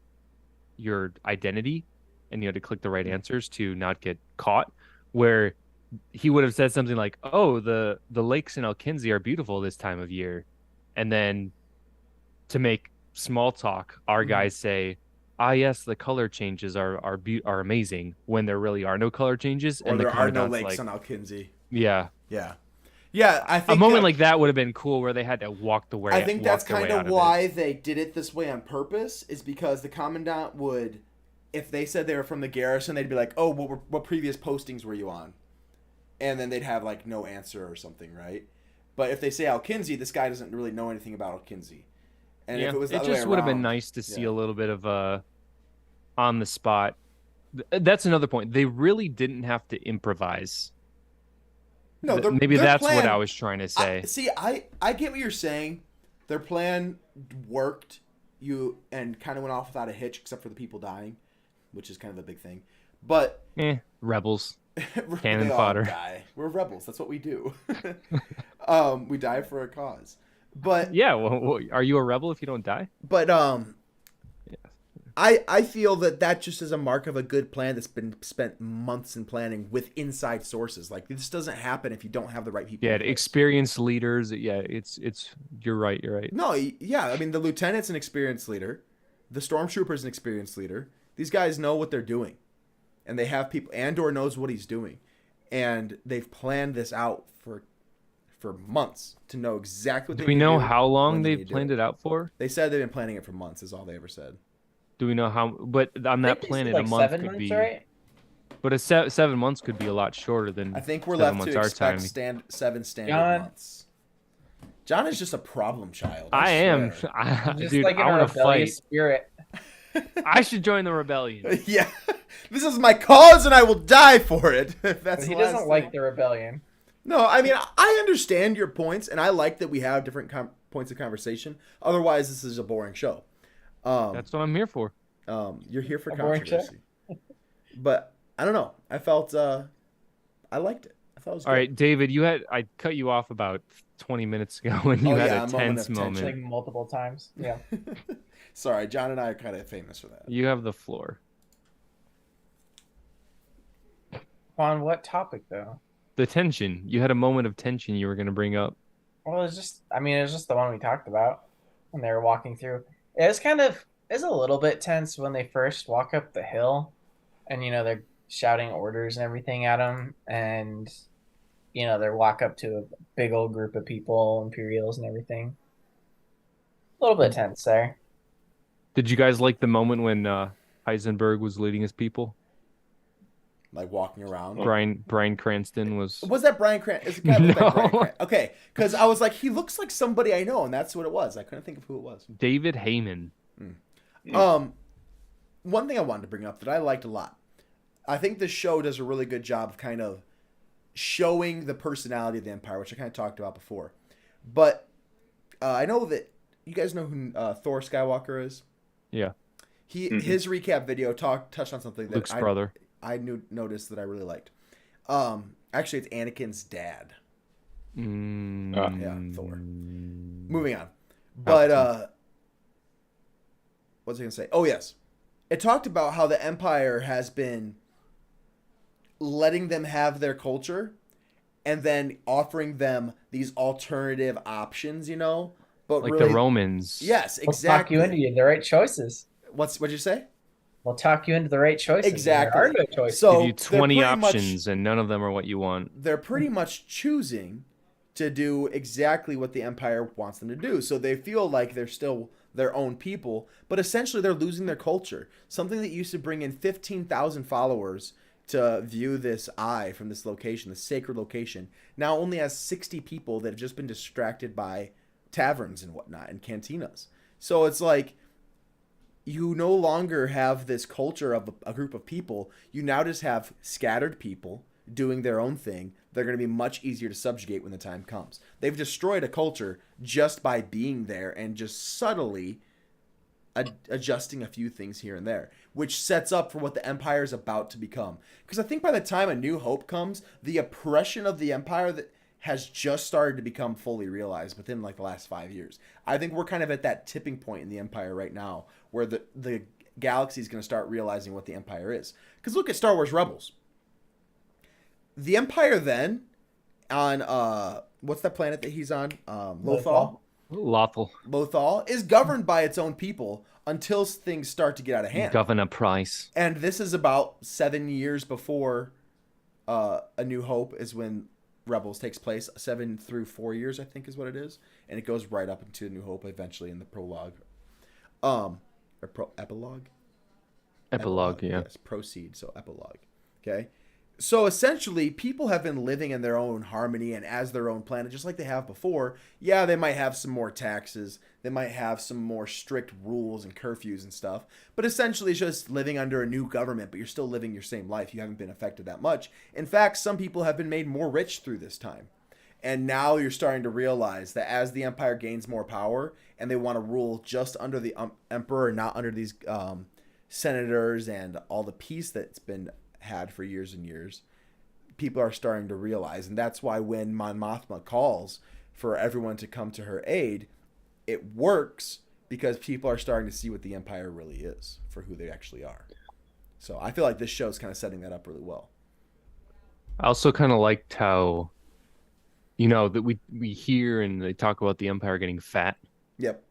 your identity and you had to click the right answers to not get caught, where he would have said something like, "Oh, the lakes in Alkinzi are beautiful this time of year," and then to make small talk, our guys say, "Ah, yes, the color changes are amazing," when there really are no color changes, or and there are no like, lakes on Alkinzi. Yeah. I think a moment like that would have been cool, where they had to walk the way. I think that's kind of why they did it this way on purpose, is because the commandant would, if they said they were from the garrison, they'd be like, "Oh, what previous postings were you on?" And then they'd have like no answer or something, right? But if they say Alkinzi, this guy doesn't really know anything about Alkinzi. And if it was the other way just would have been around, nice to see a little bit of on the spot. That's another point. They really didn't have to improvise. No, maybe that's plan, what I was trying to say. I get what you're saying. Their plan worked. And kind of went off without a hitch, except for the people dying, which is kind of the big thing. But rebels, cannon fodder. We're rebels. That's what we do. We die for a cause. But yeah, well, are you a rebel if you don't die? But I feel that just is a mark of a good plan that's been spent months in planning with inside sources. Like, this doesn't happen if you don't have the right people. Yeah, experienced leaders. Yeah, it's you're right. No, yeah, I mean, the lieutenant's an experienced leader. The stormtrooper's an experienced leader. These guys know what they're doing. And they have people. Andor knows what he's doing. And they've planned this out for for months to know exactly what Do they we need to know do, how long when they they've need to do planned it out for? They said they've been planning it for months. Is all they ever said. Do we know how? But on I that think they said, planet, like, a month 7 could months, be. right? But 7 months could be a lot shorter than. I think we're 7 left to months our expect time. 7 standard John. months. John is just a problem child. I am, swear. Just dude. like in I a want to rebellious fight. spirit. I should join the rebellion. Yeah, this is my cause, and I will die for it. That's But he the last doesn't thing. like the rebellion. No, I mean I understand your points, and I like that we have different points of conversation. Otherwise, this is a boring show. That's what I'm here for. You're here for A boring show? controversy. But I don't know. I felt I liked it. I thought it was All good. right, David, I cut you off about 20 minutes ago when you Oh, had yeah, a a moment tense of tension. moment. Like multiple times. Yeah. Sorry, John and I are kind of famous for that. You have the floor. On what topic though? The tension. You had a moment of tension you were going to bring up. Well, it was just the one we talked about when they were walking through. It's a little bit tense when they first walk up the hill, and they're shouting orders and everything at them, and they walk up to a big old group of people, Imperials and everything. A little bit tense there. Did you guys like the moment when Heisenberg was leading his people? Like walking around. Bryan Cranston was. Was that Bryan Cranston? It's a guy looked like Bryan No. Cranston. Okay, because I was like, he looks like somebody I know, and that's what it was. I couldn't think of who it was. David Heyman. One thing I wanted to bring up that I liked a lot. I think this show does a really good job of kind of showing the personality of the Empire, which I kind of talked about before. But I know that you guys know who Thor Skywalker is. Yeah. His recap video touched on something that Luke's brother. I noticed that I really liked. Actually, it's Anakin's dad. Yeah, Thor. Moving on. But what was I going to say? Oh, yes. It talked about how the Empire has been letting them have their culture and then offering them these alternative options, But Like really, the Romans. Yes, We'll talk you exactly. into the right choices. What'd you say? We'll talk you into the right choices. Exactly. There are no choices. So Give you they're 20 pretty much- options and none of them are what you want. They're pretty much choosing to do exactly what the Empire wants them to do. So they feel like they're still their own people, but essentially they're losing their culture. Something that used to bring in 15,000 followers to view this eye from this location, this sacred location, now only has 60 people that have just been distracted by taverns and whatnot and cantinas. So it's like you no longer have this culture of a group of people. You now just have scattered people doing their own thing. They're going to be much easier to subjugate when the time comes. They've destroyed a culture just by being there and just subtly adjusting a few things here and there, which sets up for what the Empire is about to become. Because I think by the time A New Hope comes, the oppression of the Empire that has just started to become fully realized within like the last 5 years. I think we're kind of at that tipping point in the Empire right now where the galaxy is going to start realizing what the Empire is. Because look at Star Wars Rebels. The Empire then on what's that planet that he's on? Lothal. Lothal. Is governed by its own people until things start to get out of hand. Governor Price. And this is about 7 years before A New Hope is when Rebels takes place. 7 through 4 years, I think, is what it is, and it goes right up into A New Hope eventually in the prologue, epilogue. Epilogue, yeah. Yes, proceed. So epilogue. Okay. So essentially, people have been living in their own harmony and as their own planet, just like they have before. Yeah, they might have some more taxes. They might have some more strict rules and curfews and stuff. But essentially, it's just living under a new government, but you're still living your same life. You haven't been affected that much. In fact, some people have been made more rich through this time. And now you're starting to realize that as the Empire gains more power and they want to rule just under the Emperor, not under these senators and all the peace that's been had for years and years, people are starting to realize. And that's why when Mon Mothma calls for everyone to come to her aid, it works because people are starting to see what the Empire really is for who they actually are. So I feel like this show is kind of setting that up really well. I also kind of liked how, that we hear and they talk about the Empire getting fat. Yep.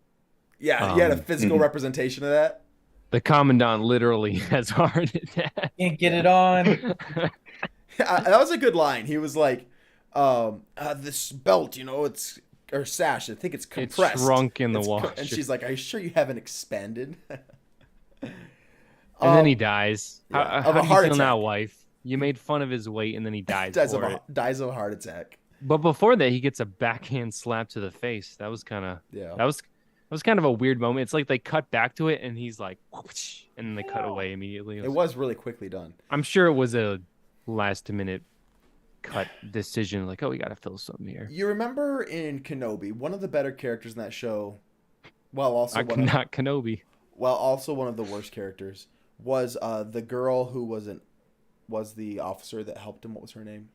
Yeah, you had a physical representation of that. The Commandant literally has a heart attack. Can't get it on. That was a good line. He was like, This belt, it's or sash. I think it's compressed. It's shrunk in the It's washer. and she's like, "Are you sure you haven't expanded?" And then he dies. yeah, How of a do you heart feel now, attack. wife? You made fun of his weight, and then he dies dies for it. dies of a heart attack. But before that, he gets a backhand slap to the face. That was kind of Yeah. that was kind of a weird moment. It's like they cut back to it, and he's like, whoosh, and then they cut away immediately. It was really quickly done. I'm sure it was a last-minute cut decision. Like, oh, we got to fill something here. You remember in Kenobi, one of the better characters in that show, also Not Kenobi. also one of the worst characters was the girl who was the officer that helped him. What was her name?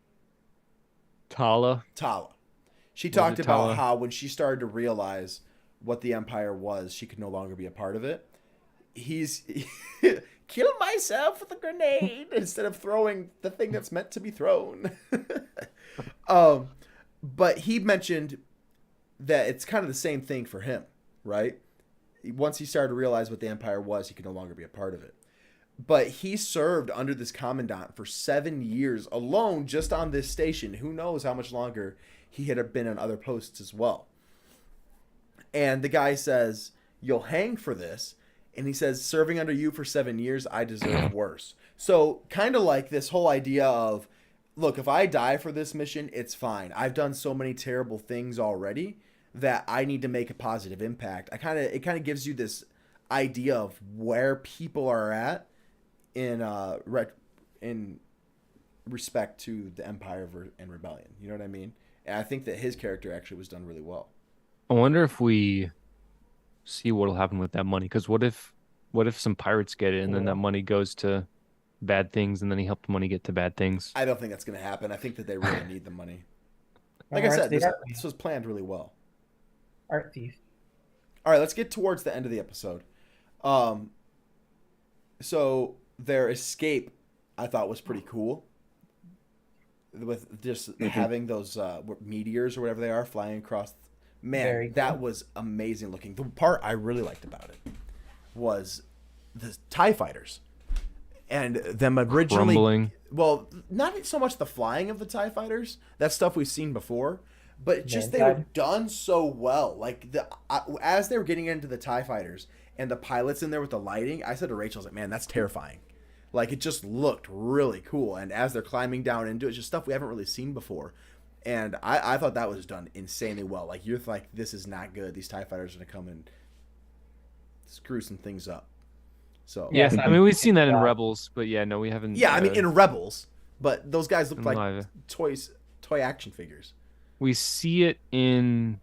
Tala. She talked it about Tala? how when she started to realize what the Empire was, she could no longer be a part of it. He's kill myself with a grenade instead of throwing the thing that's meant to be thrown. But he mentioned that it's kind of the same thing for him, right? Once he started to realize what the Empire was, he could no longer be a part of it. But he served under this commandant for 7 years alone, just on this station. Who knows how much longer he had been on other posts as well. And the guy says, "You'll hang for this." And he says, "Serving under you for 7 years, I deserve worse." So kind of like this whole idea of, look, if I die for this mission, it's fine. I've done so many terrible things already that I need to make a positive impact. It kind of gives you this idea of where people are at in respect to the Empire and Rebellion. You know what I mean? And I think that his character actually was done really well. I wonder if we see what'll happen with that money. Because what if some pirates get it and then that money goes to bad things, and then he helped the money get to bad things? I don't think that's going to happen. I think that they really need the money. Like I said, this was planned really well. Art thief. All right, let's get towards the end of the episode. So their escape, I thought, was pretty cool. With just having those meteors or whatever they are flying across. Man, that was amazing looking. The part I really liked about it was the TIE fighters. And them originally... Crumbling. Well, not so much the flying of the TIE fighters. That's stuff we've seen before. But just they were done so well. Like, as they were getting into the TIE fighters and the pilots in there with the lighting, I said to Rachel, I was like, man, that's terrifying. Like, it just looked really cool. And as they're climbing down into it, it's just stuff we haven't really seen before. And I thought that was done insanely well. Like, you're like, this is not good. These TIE fighters are going to come and screw some things up. So yeah, I mean, we've seen that in Rebels, but yeah, no, we haven't. Yeah, I mean, in Rebels, but those guys look like live. toy action figures. We see it in...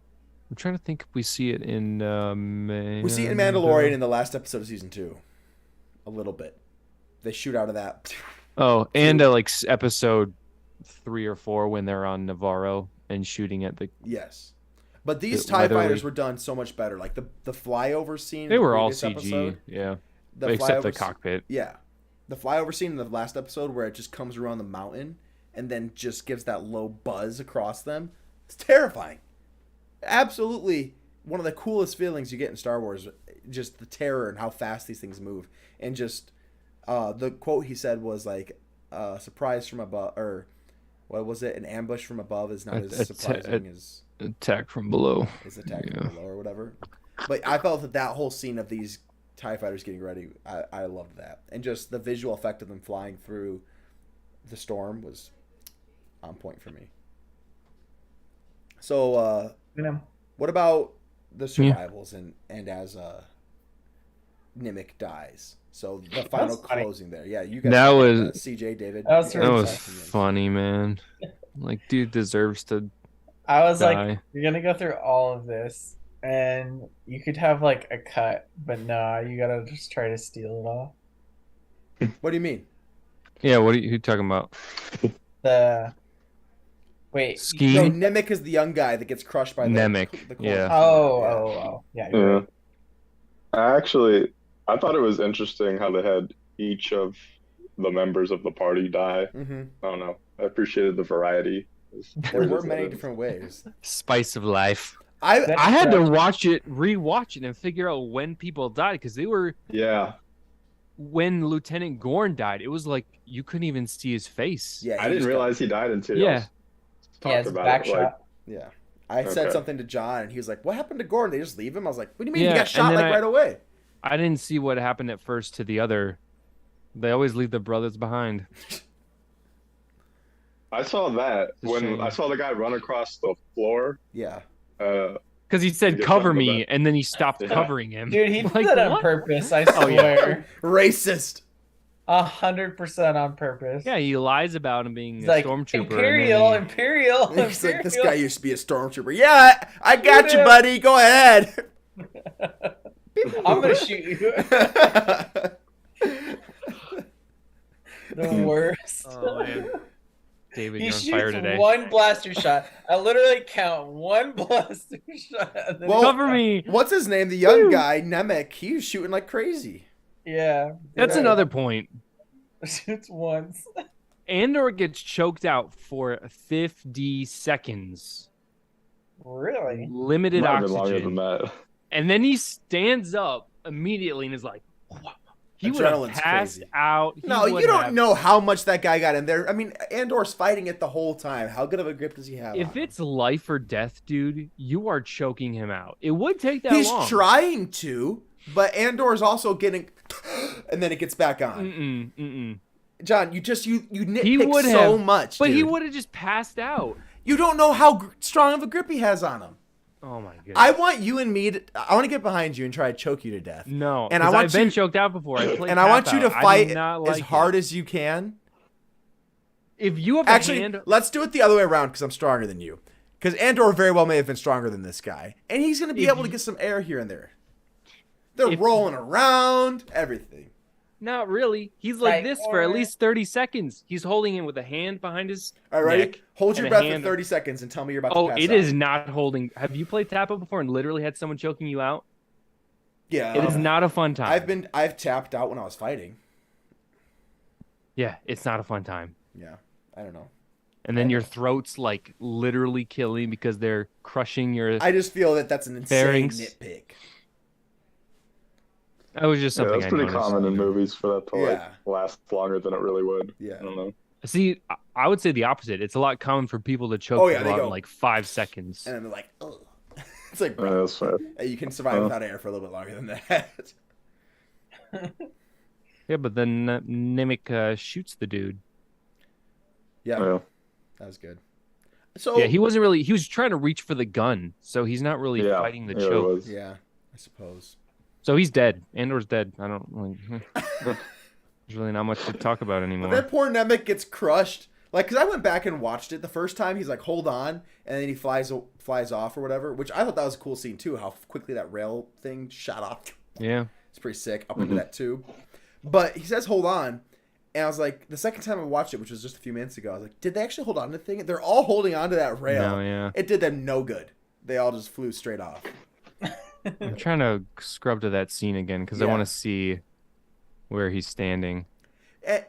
I'm trying to think if we see it in... We see it in Mandalorian in the last episode of season 2. A little bit. They shoot out of that. Oh, and like episode 3 or 4 when they're on Navarro and shooting at the... Yes. But these TIE fighters were done so much better. Like the flyover scene. They were all CG, yeah. Except the cockpit. Yeah. The flyover scene in the last episode where it just comes around the mountain and then just gives that low buzz across them. It's terrifying. Absolutely one of the coolest feelings you get in Star Wars. Just the terror and how fast these things move. And just the quote he said was like, surprise from above, or what was it? An ambush from above is not as surprising as... Attack from below. Is attack from below or whatever. But I felt that whole scene of these TIE fighters getting ready, I loved that. And just the visual effect of them flying through the storm was on point for me. So, what about the survivals and as Nimic dies? So the final closing there. Yeah, you guys. That was CJ, David. That was funny, man. Like, dude deserves to. I was like, you're gonna go through all of this, and you could have like a cut, but nah, you gotta just try to steal it all. What do you mean? Yeah, who are you talking about? Wait. So Nimic is the young guy that gets crushed by Nimic. the yeah. Oh. Yeah. Right. I thought it was interesting how they had each of the members of the party die. Mm-hmm. I don't know. I appreciated the variety. There were many different ways. Spice of life. I had to rewatch it, and figure out when people died, because they were... Yeah. When Lieutenant Gorn died, it was like you couldn't even see his face. Yeah, I didn't realize he died until... Yeah. Yeah, talked it's a about back it. Like, shot. Yeah. I said Okay. something to John, and he was like, "What happened to Gordon? They just leave him?" I was like, "What do you mean? Yeah, He got and shot then like right away." I didn't see what happened at first to the other. They always leave the brothers behind. I saw that It's a when shame. I saw the guy run across the floor. Yeah. Because he said, Get cover shot in the me, and then he stopped Yeah. covering him. Dude, he did Like, that on what? purpose, I Oh, yeah. swear. Racist. 100% on purpose. Yeah, he lies about him being He's a like, stormtrooper. Imperial, and then Imperial, He's like, "This Imperial." guy used to be a stormtrooper." Yeah, I got you, Yeah. buddy. Go ahead. I'm gonna shoot you. The worst. Oh, man. David, He you're on shoots fire today. one blaster shot. I literally count one blaster shot. And then Well, Cover me. What's his name? The young Woo. guy, Nemec. He was shooting like crazy. yeah. That's dude. another point. Shoots once. Andor gets choked out for 50 seconds. Really? Limited Might have been longer than oxygen. that. And then he stands up immediately and is like, "Whoa." He would have Adrenaline's passed crazy. out. He No, would you don't have- know how much that guy got in there. I mean, Andor's fighting it the whole time. How good of a grip does he have? If on him? it's life or death, dude, you are choking him out. It would take that He's long. trying to, but Andor's also getting, and then it gets back on. Mm-mm. John, you nitpick He would so have, much, but he dude. would have just passed out. You don't know how strong of a grip he has on him. Oh my goodness. I want you and me. I want to get behind you and try to choke you to death. No, And I 'cause want I've been you- choked out before. I played And I want you to tap out. I fight do not as like hard it. as you can. If you have Actually, a hand, let's do it the other way around because I'm stronger than you. Because Andor very well may have been stronger than this guy, and he's going to be If able to you- get some air here and there. They're If- rolling around, everything. not really. He's like Like, this for at or- least 30 seconds. He's holding it with a hand behind his All right, ready? neck. Hold your and a breath hand- for 30 seconds and tell me you're about Oh, to pass it out. is not holding. Have you played tap out before and literally had someone choking you out? Yeah, It is not a fun time. I've tapped out when I was fighting. Yeah, it's not a fun time. Yeah, I don't know. And then your throat's like literally killing because they're crushing your. I just feel that that's an insane Pharynx. nitpick. That was just Yeah, something that's I pretty noticed. common in movies for that to like Yeah. last longer than it really would. Yeah. I don't know. See, I would say the opposite. It's a lot common for people to choke Oh, yeah, people they out go- in like 5 seconds. And then they're like, ugh. It's like, Yeah, bro, that's fair. you can survive Uh. without air for a little bit longer than that. Yeah, but then Nimic shoots the dude. Yeah, Yeah. that was good. So Yeah, he wasn't really. He was trying to reach for the gun, so he's not really Yeah. fighting the Yeah, it choke. was. yeah, I suppose. So he's dead. Andor's dead. I don't. Like, there's really not much to talk about But anymore. that poor Nemec gets crushed. Like, cause I went back and watched it the first time. He's like, "Hold on," and then he flies off or whatever. Which I thought that was a cool scene too. How quickly that rail thing shot off. Yeah. It's pretty sick. Up into that tube. But he says, "Hold on," and I was like, the second time I watched it, which was just a few minutes ago, I was like, "Did they actually hold on to the thing?" They're all holding on to that rail. No, yeah. It did them no good. They all just flew straight off. I'm trying to scrub to that scene again because I Yeah. want to see where he's standing. And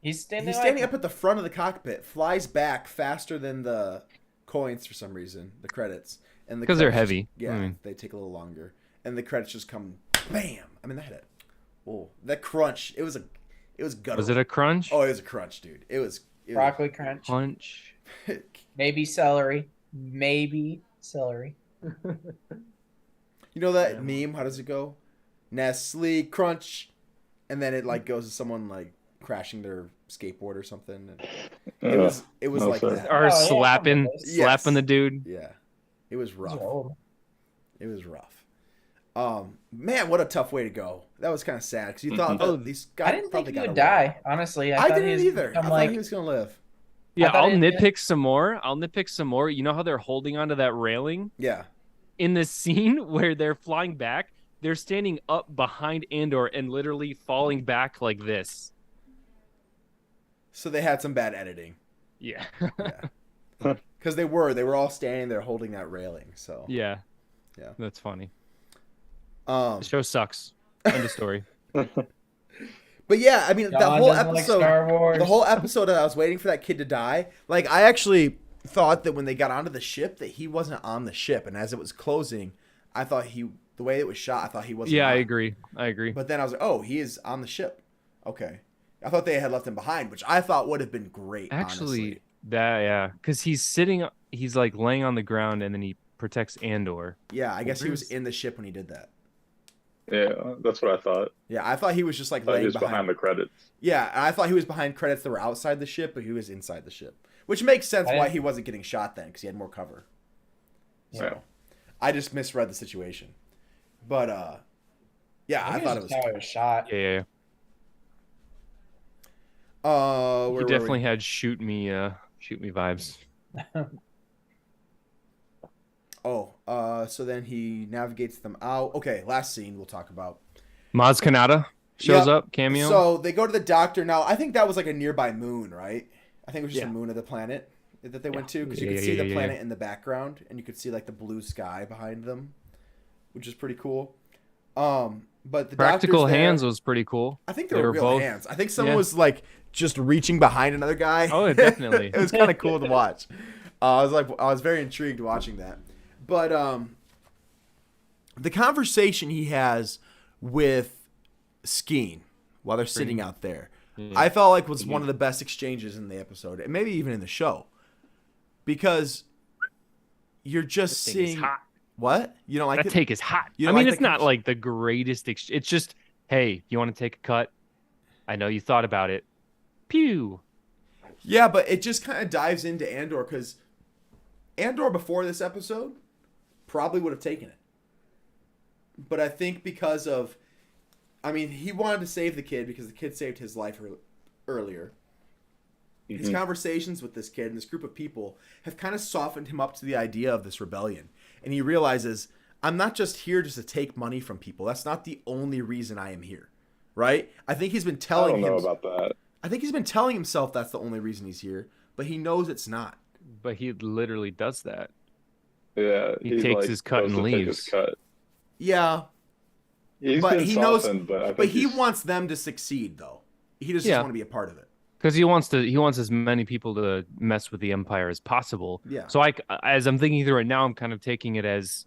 He's standing. he's standing up at the front of the cockpit, flies back faster than the coins for some reason, the credits. And the 'Cause they're credits heavy. yeah, I mean. they take a little longer. And the credits just come bam. I mean, that hit it. Oh, that crunch. It was guttural. Was it a crunch? Oh, it was a crunch, dude. It was Broccoli crunch. Punch. Maybe celery. Maybe celery. You know that Yeah. meme? How does it go? Nestle crunch, and then it like goes to someone like crashing their skateboard or something. And it was no, like sir. that. Or Oh, yeah, slapping, some of those. Yes. slapping the dude. Yeah, it was These rough. are old. It was rough. Man, what a tough way to go. That was kind of sad because you thought that these guys I didn't think probably he got would away. die. Honestly, I thought he didn't was either. I become, thought like, he was gonna live. Yeah, thought I'll it- nitpick some more. I'll nitpick some more. You know how they're holding onto that railing? Yeah, In the scene where they're flying back, they're standing up behind Andor and literally falling back like this. so they had some bad editing. Yeah. Yeah, because they were all standing there holding that railing. So Yeah. Yeah. That's funny. um, The show sucks. End of story. but yeah, I mean John that whole doesn't like episode. Star Wars. The whole episode, I was waiting for that kid to die. Like, I actually thought that when they got onto the ship, that he wasn't on the ship. And as it was closing, I thought the way it was shot, I thought he wasn't. Yeah, I on. agree. I agree. But then I was like, oh, he is on the ship. Okay. I thought they had left him behind, which I thought would have been great. Actually, honestly. because he's like laying on the ground and then he protects Andor. Yeah, I guess he was Where's- in the ship when he did that. Yeah, that's what I thought. Yeah, I thought he was just like I thought laying he was behind the credits. Yeah, and I thought he was behind credits that were outside the ship, but he was inside the ship, which makes sense why he wasn't getting shot then, because he had more cover. So, Yeah. I just misread the situation, but yeah, I thought it was. how it was shot. Yeah. Where He were definitely we? had shoot me vibes. So then he navigates them out. Okay, last scene we'll talk about. Maz Kanata shows Yep. up, cameo. So they go to the doctor. Now, I think that was like a nearby moon, right? I think it was just a moon of the planet that they went to, because you could see the planet in the background, and you could see like the blue sky behind them, which is pretty cool. But the Practical doctor's there. hands was pretty cool. I think they were real both. hands. I think someone was like just reaching behind another guy. Oh, definitely. It was kind of cool to watch. I was very intrigued watching that. But the conversation he has with Skeen while they're sitting out there, I felt like was one of the best exchanges in the episode, and maybe even in the show, because you're just seeing hot. what you don't like. That take is hot. You I don't mean, like it's the not like the greatest. It's just, hey, you want to take a cut? I know you thought about it. Pew. Yeah, but it just kind of dives into Andor, because Andor before this episode probably would have taken it. But I think because of, I mean, he wanted to save the kid because the kid saved his life earlier. His conversations with this kid and this group of people have kind of softened him up to the idea of this rebellion. And he realizes, I'm not just here just to take money from people. That's not the only reason I am here. Right? I think he's been telling I don't know about that. I think he's been telling himself that's the only reason he's here, but he knows it's not. But he literally does that. Yeah, He takes his cut and supposed to take leaves. his cut. Yeah, He's but been he knows. softened, but I think But he he's- wants them to succeed, though. He just Yeah. want to be a part of it. Because he wants as many people to mess with the Empire as possible. Yeah. So as I'm thinking through it now, I'm kind of taking it as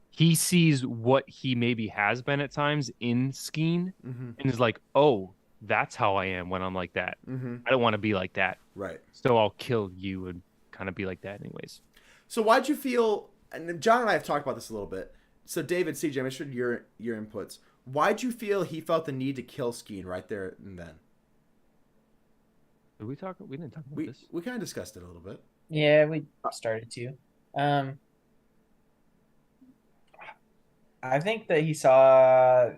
he sees what he maybe has been at times in Skeen, Mm-hmm. and is like, oh, that's how I am when I'm like that. Mm-hmm. I don't want to be like that. Right. So I'll kill you and kind of be like that anyways. So why'd you feel? And John and I have talked about this a little bit. So David, CJ, I'm interested in your inputs. Why'd you feel he felt the need to kill Skeen right there and then? Did we talk? We didn't talk about We this. kind of discussed it a little bit. Yeah, we started to. I think that he saw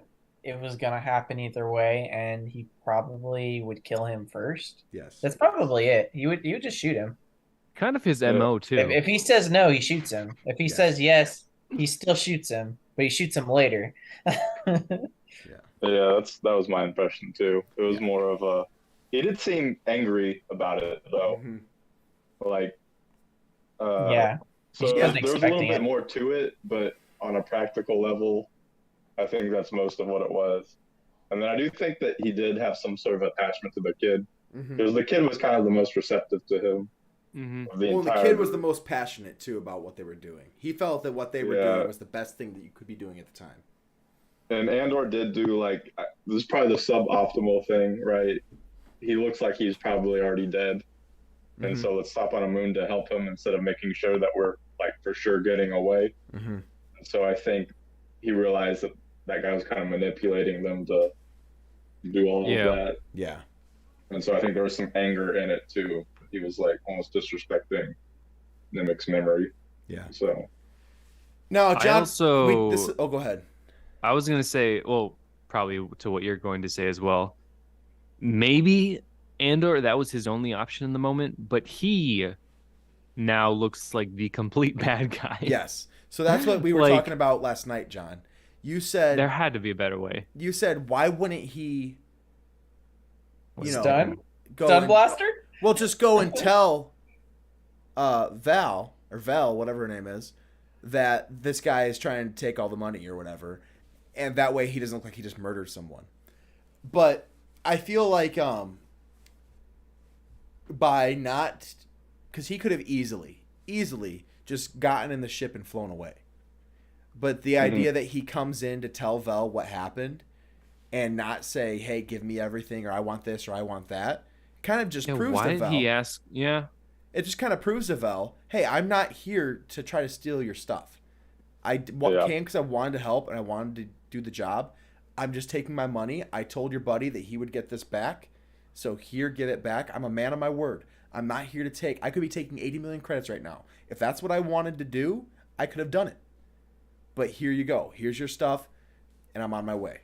it was gonna happen either way, and he probably would kill him first. Yes. That's probably it. He would just shoot him. Kind of his MO too. If he says no, he shoots him. If he Yes. says yes, he still shoots him, but he shoots him later. Yeah, that was my impression too. It was more of a. He did seem angry about it though. Mhm. Like. Yeah. So He there wasn't was a little expecting bit it. more to it, but on a practical level, I think that's most of what it was. And then I do think that he did have some sort of attachment to the kid, Mhm. because the kid was kind of the most receptive to him. Mm-hmm. Of the Well, the entire kid was the group. most passionate too about what they were doing. He felt that what they were Yeah. doing was the best thing that you could be doing at the time. And Andor did do this is probably the suboptimal thing, right? He looks like he's probably already dead, and Mhm. so let's stop on a moon to help him instead of making sure that we're like for sure getting away. Mm-hmm. And so I think he realized that that guy was kind of manipulating them to do all Yeah. of that, Yeah. and so I think there was some anger in it too. He was like almost disrespecting Nimic's memory. Yeah. So Now, I John. also- Go ahead. I was gonna say, well, probably to what you're going to say as well. Maybe Andor, that was his only option in the moment, but he now looks like the complete bad guy. Yes. So that's what we were Like- talking about last night, John. You said There had to be a better way. why wouldn't he Stun? go Stun and- blaster? Well, just go and tell Val, whatever her name is, that this guy is trying to take all the money or whatever, and that way he doesn't look like he just murdered someone. But I feel like by not, because he could have easily just gotten in the ship and flown away. But the idea that he comes in to tell Vel what happened and not say, hey, give me everything, or I want this, or I want that, kind of just Yeah, proves why to did Vel. he ask? Yeah. It just kind of proves to Vel, hey, I'm not here to try to steal your stuff. I Yeah. came because I wanted to help and I wanted to do the job. I'm just taking my money. I told your buddy that he would get this back. So here, get it back. I'm a man of my word. I'm not here to take. I could be taking 80 million credits right now. If that's what I wanted to do, I could have done it. But here you go. Here's your stuff, and I'm on my way.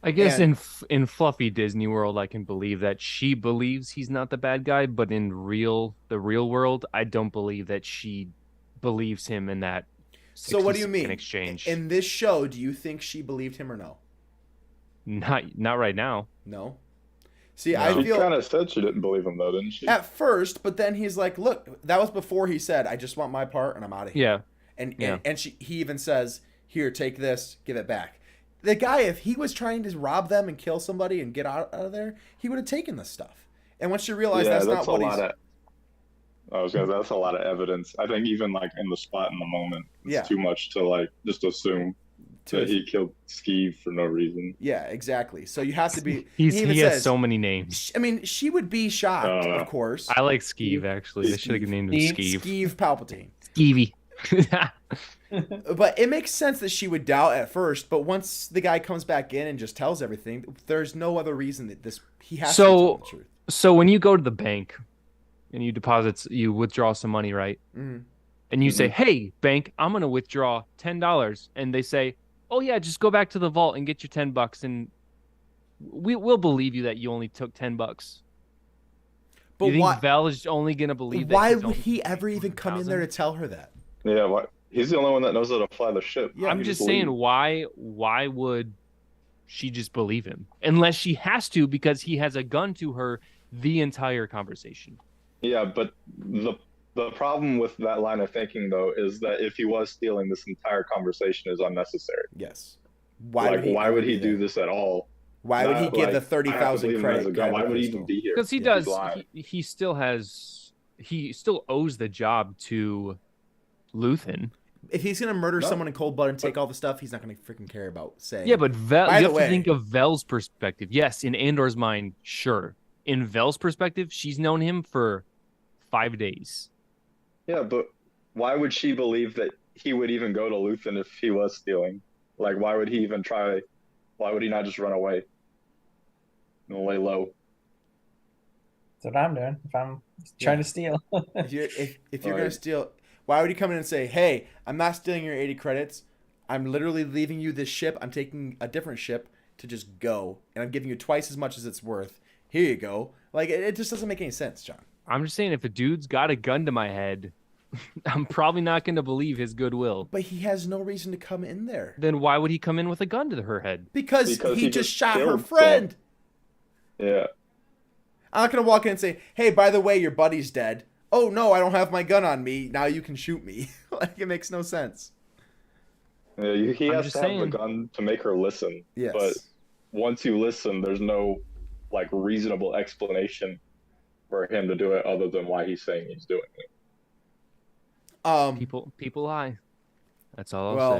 I guess And- in fluffy Disney World, I can believe that she believes he's not the bad guy, but in the real world, I don't believe that she believes him in that. So what do you 60-second mean? Exchange. In this show, do you think she believed him or no? Not right now. No. See, No. I She feel kind of said she didn't believe him though, didn't she? at first, but then he's like, "Look, that was before he said, I just want my part and I'm out of here." Yeah. And Yeah. he even says, "Here, take this, give it back." The guy, if he was trying to rob them and kill somebody and get out of there, he would have taken this stuff. And once you realize that's not what he's That's a lot of evidence. I think even like in the spot in the moment, it's Yeah. too much to like just assume that he killed Skeeve for no reason. Yeah, exactly. So you have to be. He even has says- so many names. I mean, she would be shocked, of course. I like Skeeve actually. They should have named him Skeeve. Skeeve Palpatine. Skeevy. But it makes sense that she would doubt at first, but once the guy comes back in and just tells everything, there's no other reason that he has to tell the truth. So when you go to the bank and you withdraw some money, right? Mm-hmm. And you say, "Hey, bank, I'm gonna withdraw $10," and they say, "Oh yeah, just go back to the vault and get your $10, and we'll believe you that you only took $10." But you think why? Val is only gonna believe that? Why he's would only he ever even come in there to tell her that? Yeah, what? He's the only one that knows how to fly the ship. Yeah, I'm He just saying, leaves. why would she just believe him? Unless she has to, because he has a gun to her the entire conversation. Yeah, but the problem with that line of thinking though is that if he was stealing, this entire conversation is unnecessary. Yes. Why Would he do there? this at all? Why would he Not give the like, 30,000 I have to believe him as a credit? gun. guy Why with would he pistol? even be here? Because he if does, he's lying? he still owes the job to Luthen. If he's gonna murder No. someone in cold blood and take all the stuff, he's not gonna freaking care about saying. Yeah, but Vel, By you the have way- to think of Vel's perspective. Yes, in Andor's mind, sure. In Vel's perspective, she's known him for 5 days. Yeah, but why would she believe that he would even go to Luthen if he was stealing? Like, why would he even try? Why would he not just run away and lay low? That's what I'm doing. If I'm trying to steal. if you're gonna Right. steal, why would he come in and say, "Hey, I'm not stealing your 80 credits. I'm literally leaving you this ship. I'm taking a different ship to just go, and I'm giving you twice as much as it's worth. Here you go." Like it just doesn't make any sense, John. I'm just saying, if a dude's got a gun to my head, I'm probably not going to believe his goodwill. But he has no reason to come in there Then why would he come in with a gun to her head? because Because he he just just shot her killed friend. Yeah. I'm not gonna walk in and say, "Hey, by the way, your buddy's dead." Oh no, I don't have my gun on me. Now you can shoot me. Like it makes no sense. Yeah, he I'm has just to have saying. the gun to make her listen. Yes. But once you listen, there's no like reasonable explanation for him to do it other than why he's saying he's doing it. People lie. That's all I'll Well,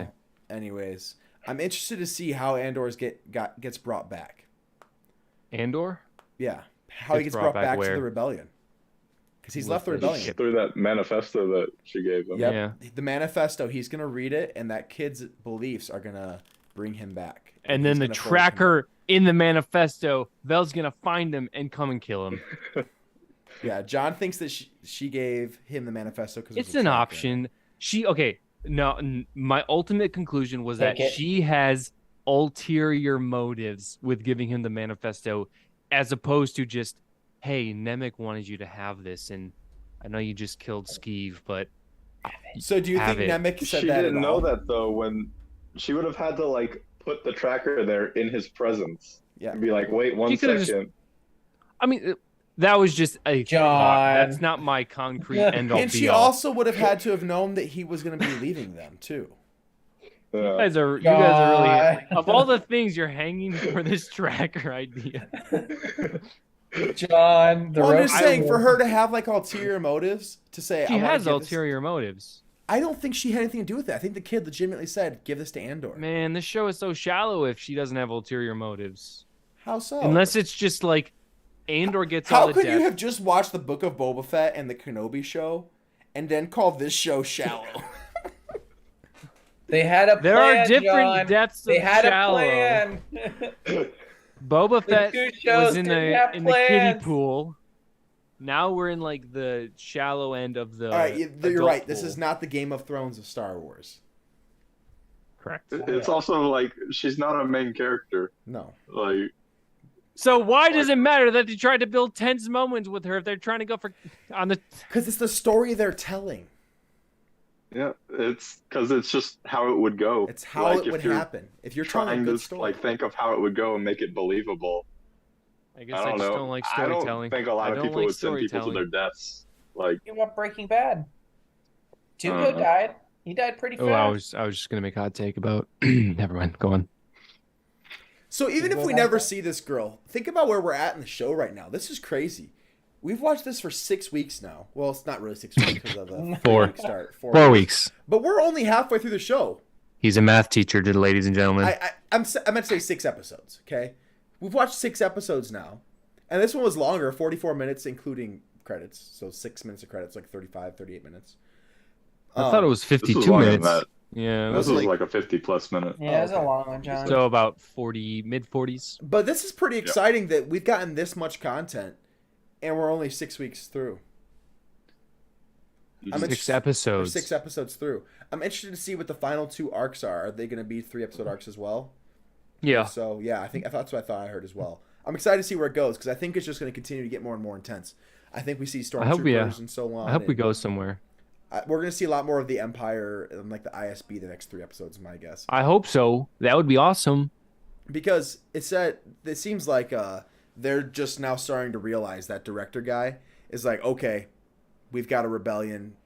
say. anyways, I'm interested to see how Andor's gets brought back. Andor? Yeah, how he Gets gets brought brought back back to where? the rebellion. Because he's With left the the rebellion. ship. Through that manifesto that she gave him. Yep. Yeah. The manifesto. He's gonna read it, and that kid's beliefs are gonna bring him back. And then he's the gonna force him- tracker in the manifesto, Vel's going to find him and come and kill him. Yeah, John thinks that she gave him the manifesto because It's an option. My ultimate conclusion was that Take it. she has ulterior motives with giving him the manifesto, as opposed to just, "Hey, Nemec wanted you to have this, and I know you just killed Skeeve, but So do you have think it." Nemec said She that didn't at know all? that though when she would have had to like put the tracker there in his presence. Yeah. And be like, wait one She could've just- second. I mean, that was just a John. thought. That's not my concrete end all And be she all. also would have had to have known that he was going to be leaving them too. You Yeah. guys are really, God. of all the things you're hanging for this tracker idea. John, the Well, I'm rope- just saying, for her to have like ulterior motives to say, She I wanna has give this- ulterior motives. I don't think she had anything to do with it. I think the kid legitimately said, "Give this to Andor." Man, this show is so shallow if she doesn't have ulterior motives. How so? Unless it's just like Andor gets all How the could death. you have just watched the Book of Boba Fett and the Kenobi show, and then call this show shallow? They had a plan, There are different John. depths They of had shallow. a plan. Boba The Fett two shows was in didn't the have kiddie plans. pool. Now we're in like the shallow end of the. All right, you're adult right. This pool. is not the Game of Thrones of Star Wars. correct. It's also like she's not a main character. No. Like, So why does it matter that they tried to build tense moments with her if they're trying to go for on the? Because it's the story they're telling. yeah, it's because it's just how it would go. It's how Like, it if would you're happen. If you're telling a trying good to story. like think of how it would go and make it believable. I guess I I don't just know. don't like I storytelling. don't think a lot I of don't people like would send people to storytelling. their deaths. Like, Give up Breaking Bad. Tuco Uh-huh. died. He died pretty fast. Oh, I was just gonna make a hot take about. Never mind. Go on. So even if we never see this girl, think about where we're at in the show right now. This is crazy. We've watched this for 6 weeks now. Well, it's not really 6 weeks because of the 4. start. 4 weeks. But we're only halfway through the show. He's a math teacher, ladies and gentlemen. I meant to say 6 episodes. Okay, we've watched 6 episodes now, and this one was longer, 44 minutes including credits. So 6 minutes of credits, like 35, 38 minutes. I thought it was this 52 was longer than minutes. that. Yeah. Was This it was like- like a 50+ minute. Yeah, it's okay. a long one, John. So about mid 40s. But this is pretty exciting that we've gotten this much content, and we're only 6 weeks through. I'm 6 interested- episodes. 6 episodes through. I'm interested to see what the final 2 arcs are. Are they going to be 3-episode arcs as well? Yeah. So yeah, I think that's what I thought I heard as well. I'm excited to see where it goes because I think it's just going to continue to get more and more intense. I think we see stormtroopers and so on. I hope we and go somewhere. we're going to see a lot more of the Empire and like the ISB the next 3 episodes, my guess. I hope so. That would be awesome. Because it seems like they're just now starting to realize that director guy is like, okay, we've got a rebellion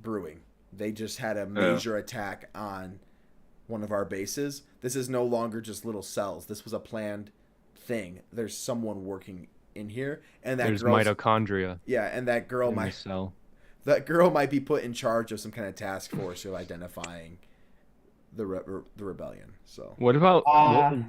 brewing. They just had a major attack on one of our bases. This is no longer just little cells. This was a planned thing. There's someone working in here, and There's mitochondria. Yeah, and that girl in the might cell. might be put in charge of some kind of task force of identifying the rebellion. So What about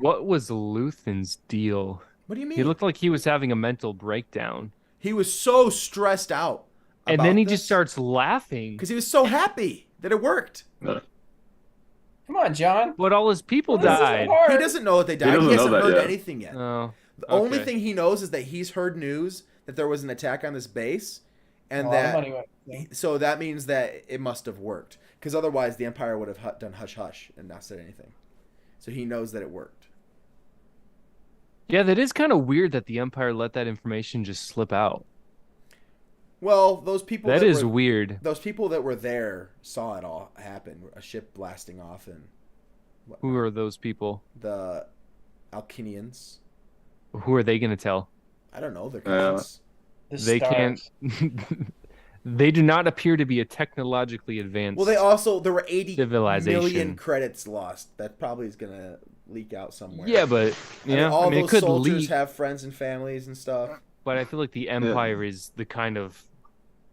what was Luthen's deal? what do you mean? He looked like he was having a mental breakdown. He was so stressed out. And then he just starts laughing. because he was so happy that it worked. Come on, John. But all his people This isn't died. hard. He doesn't know that they died. doesn't He hasn't know that heard yet. anything yet. Oh, The only okay. thing he knows is that he's heard news that there was an attack on this base, and A lot of money went. so that means that it must have worked. Because otherwise, the Empire would have done hush hush and not said anything. So he knows that it worked. Yeah, that is kind of weird that the Empire let that information just slip out. Well, those people That is were, weird. those people that were there saw it all happen. A ship blasting off and Who are those people? the Alkinians. Who are they going to tell? I don't know. They're Yeah. cousins. The They stars. can't. They do not appear to be a technologically advanced. Well, there were 80 Civilization. million credits lost. That probably is gonna leak out somewhere. Yeah, but all it those could soldiers leak. have friends and families and stuff. But I feel like the Empire is the kind of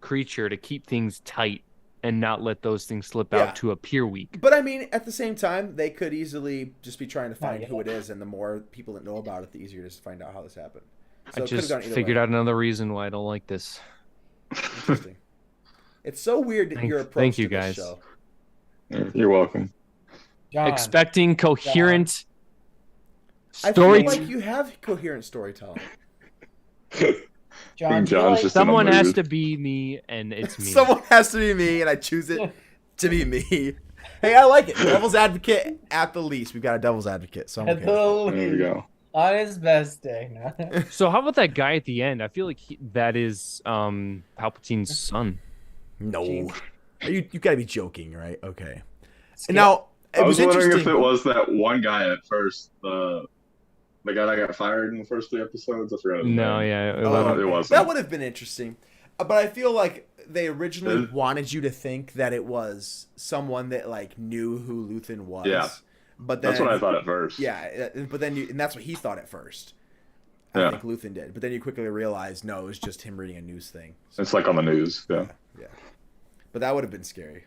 creature to keep things tight and not let those things slip Yeah. out to appear weak. But I mean, at the same time, they could easily just be trying to find yet. who it is, and the more people that know about it, the easier it is to find out how this happened. So I it could've just gone either figured way. out another reason why I don't like this. Interesting. It's so weird that Thank- your approach thank you, to this guys. show. You're welcome. John. Expecting coherent I story. feel like you have coherent storytelling. John, John's do you like- just in a Someone has mood. to be me, and it's me. Someone has to be me, and I choose it to be me. Hey, I like it. Devil's advocate at the least. We've got a devil's advocate, so I'm at okay. the There we go. on his best day. No. So how about that guy at the end? I feel like that is Palpatine's son. No, Jeez. you got to be joking, right? Okay. Skip. Now it I was wondering interesting. if it was that one guy at first, the guy that got fired in the first 3 episodes. I forgot his No, name. yeah, it Oh, wasn't. It wasn't. That would have been interesting, but I feel like they originally It- wanted you to think that it was someone that like knew who Luthen was. Yeah. But then That's what I thought at first. Yeah, but then and that's what he thought at first. I Yeah. think Luthen did, but then you quickly realized no, it was just him reading a news thing. So, It's like on the news. Yeah. yeah, but that would have been scary.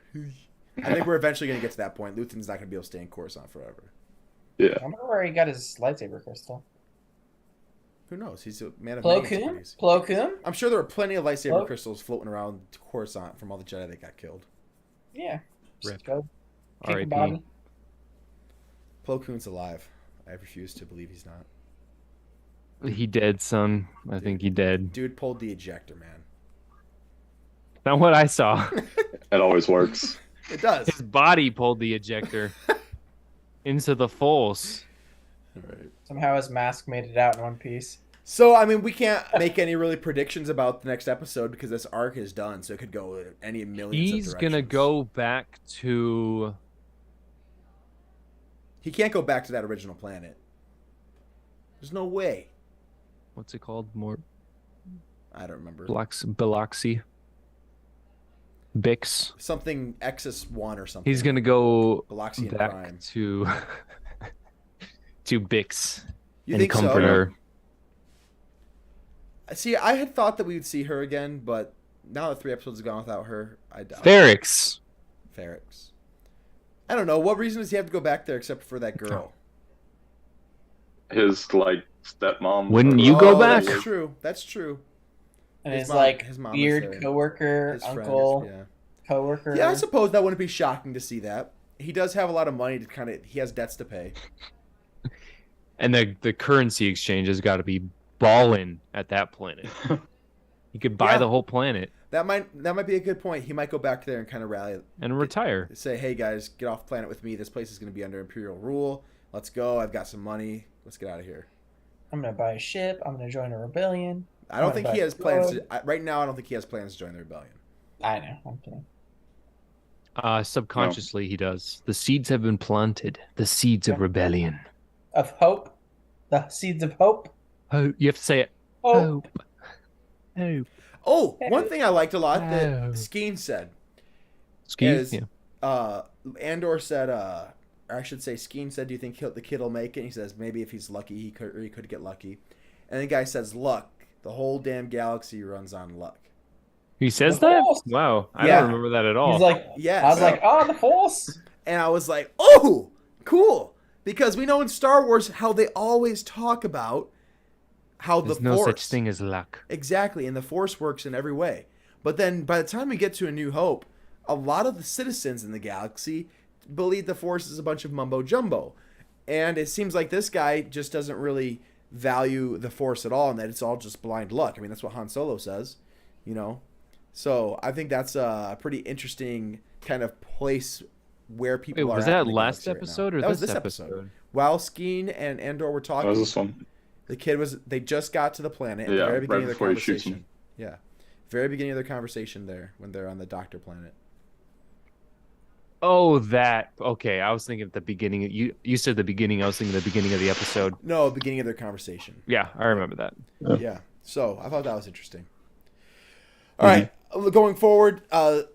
I think we're eventually going to get to that point. Luthen's not going to be able to stay in Coruscant forever. Yeah. I wonder where he got his lightsaber crystal. Who knows? He's a man of Plo many Koon? abilities. Plo Koon? I'm sure there are plenty of lightsaber Plo- crystals floating around Coruscant from all the Jedi that got killed. Yeah. Rip. Just go kick a R.I.P. body. Plo Koon's alive. I refuse to believe he's not. He dead, son. I think he dead. Dude pulled the ejector, man. Not what I saw. It always works. It does. His body pulled the ejector into the Force. All right. Somehow his mask made it out in one piece. So, I mean, we can't make any really predictions about the next episode because this arc is done, so it could go any millions of He's gonna directions. go back to. He can't go back to that original planet. There's no way. What's it called? More I don't remember. Biloxi. Bix. Something Exus 1 or something. He's gonna go Biloxian back Prime. to to Bix You and think comfort so? her. See, I had thought that we would see her again, but now that 3 episodes have gone without her, I doubt it. Ferrix. Ferrix. I don't know. What reason does he have to go back there except for that girl? His like stepmom. Wouldn't you go Oh, back? That's true. That's true. And His his, mom- like, his mom is weird there. coworker, His friend is- uncle, yeah. coworker. Yeah, I suppose that wouldn't be shocking to see that. He does have a lot of money to kind of. He has debts to pay. And the currency exchange has got to be ballin' at that planet. You could buy Yeah. the whole planet That might be a good point. He might go back there and kind of rally, and retire. say, "Hey guys, get off planet with me. This place is going to be under Imperial rule. Let's go. I've got some money. Let's get out of here." I'm gonna buy a ship. I'm gonna join a rebellion. I don't Oh, think he but- has plans to, right now. I don't think he has plans to join the rebellion. I know. I'm kidding. Subconsciously, he does. The seeds have been planted. The seeds of rebellion. Of hope. The seeds of hope. Oh, you have to say it. Hope. Hope. Oh, one thing I liked a lot that Oh. Skeen said Excuse is, yeah. Andor said, or I should say, Skeen said, "Do you think the kid will make it?" And he says, "Maybe if he's lucky, he could get lucky." And the guy says, "Luck. The whole damn galaxy runs on luck." He says Of that? course. Wow. I Yeah. don't remember that at all. He's like, Yes. I was like, oh, the Force. And I was like, "Oh, cool!" Because we know in Star Wars how they always talk about how There's the no Force such thing as luck. exactly, and the Force works in every way. But then by the time we get to A New Hope, a lot of the citizens in the galaxy believe the Force is a bunch of mumbo jumbo, and it seems like this guy just doesn't really value the Force at all, and that it's all just blind luck. I mean, that's what Han Solo says, you know. So I think that's a pretty interesting kind of place where people Wait, are. was at that in the last galaxy right now. episode or that was this this episode? While Skeen and Andor were That talking, was this one. the kid they just got to the planet at the Yeah, very right beginning of their before he shoots conversation. Yeah, very beginning of their conversation there when they're on the doctor planet. Oh, that. Okay, I was thinking at the beginning. You said the beginning. I was thinking the beginning of the episode. No, beginning of their conversation. Yeah, I remember that. Yeah. So I thought that was interesting. All right, going forward,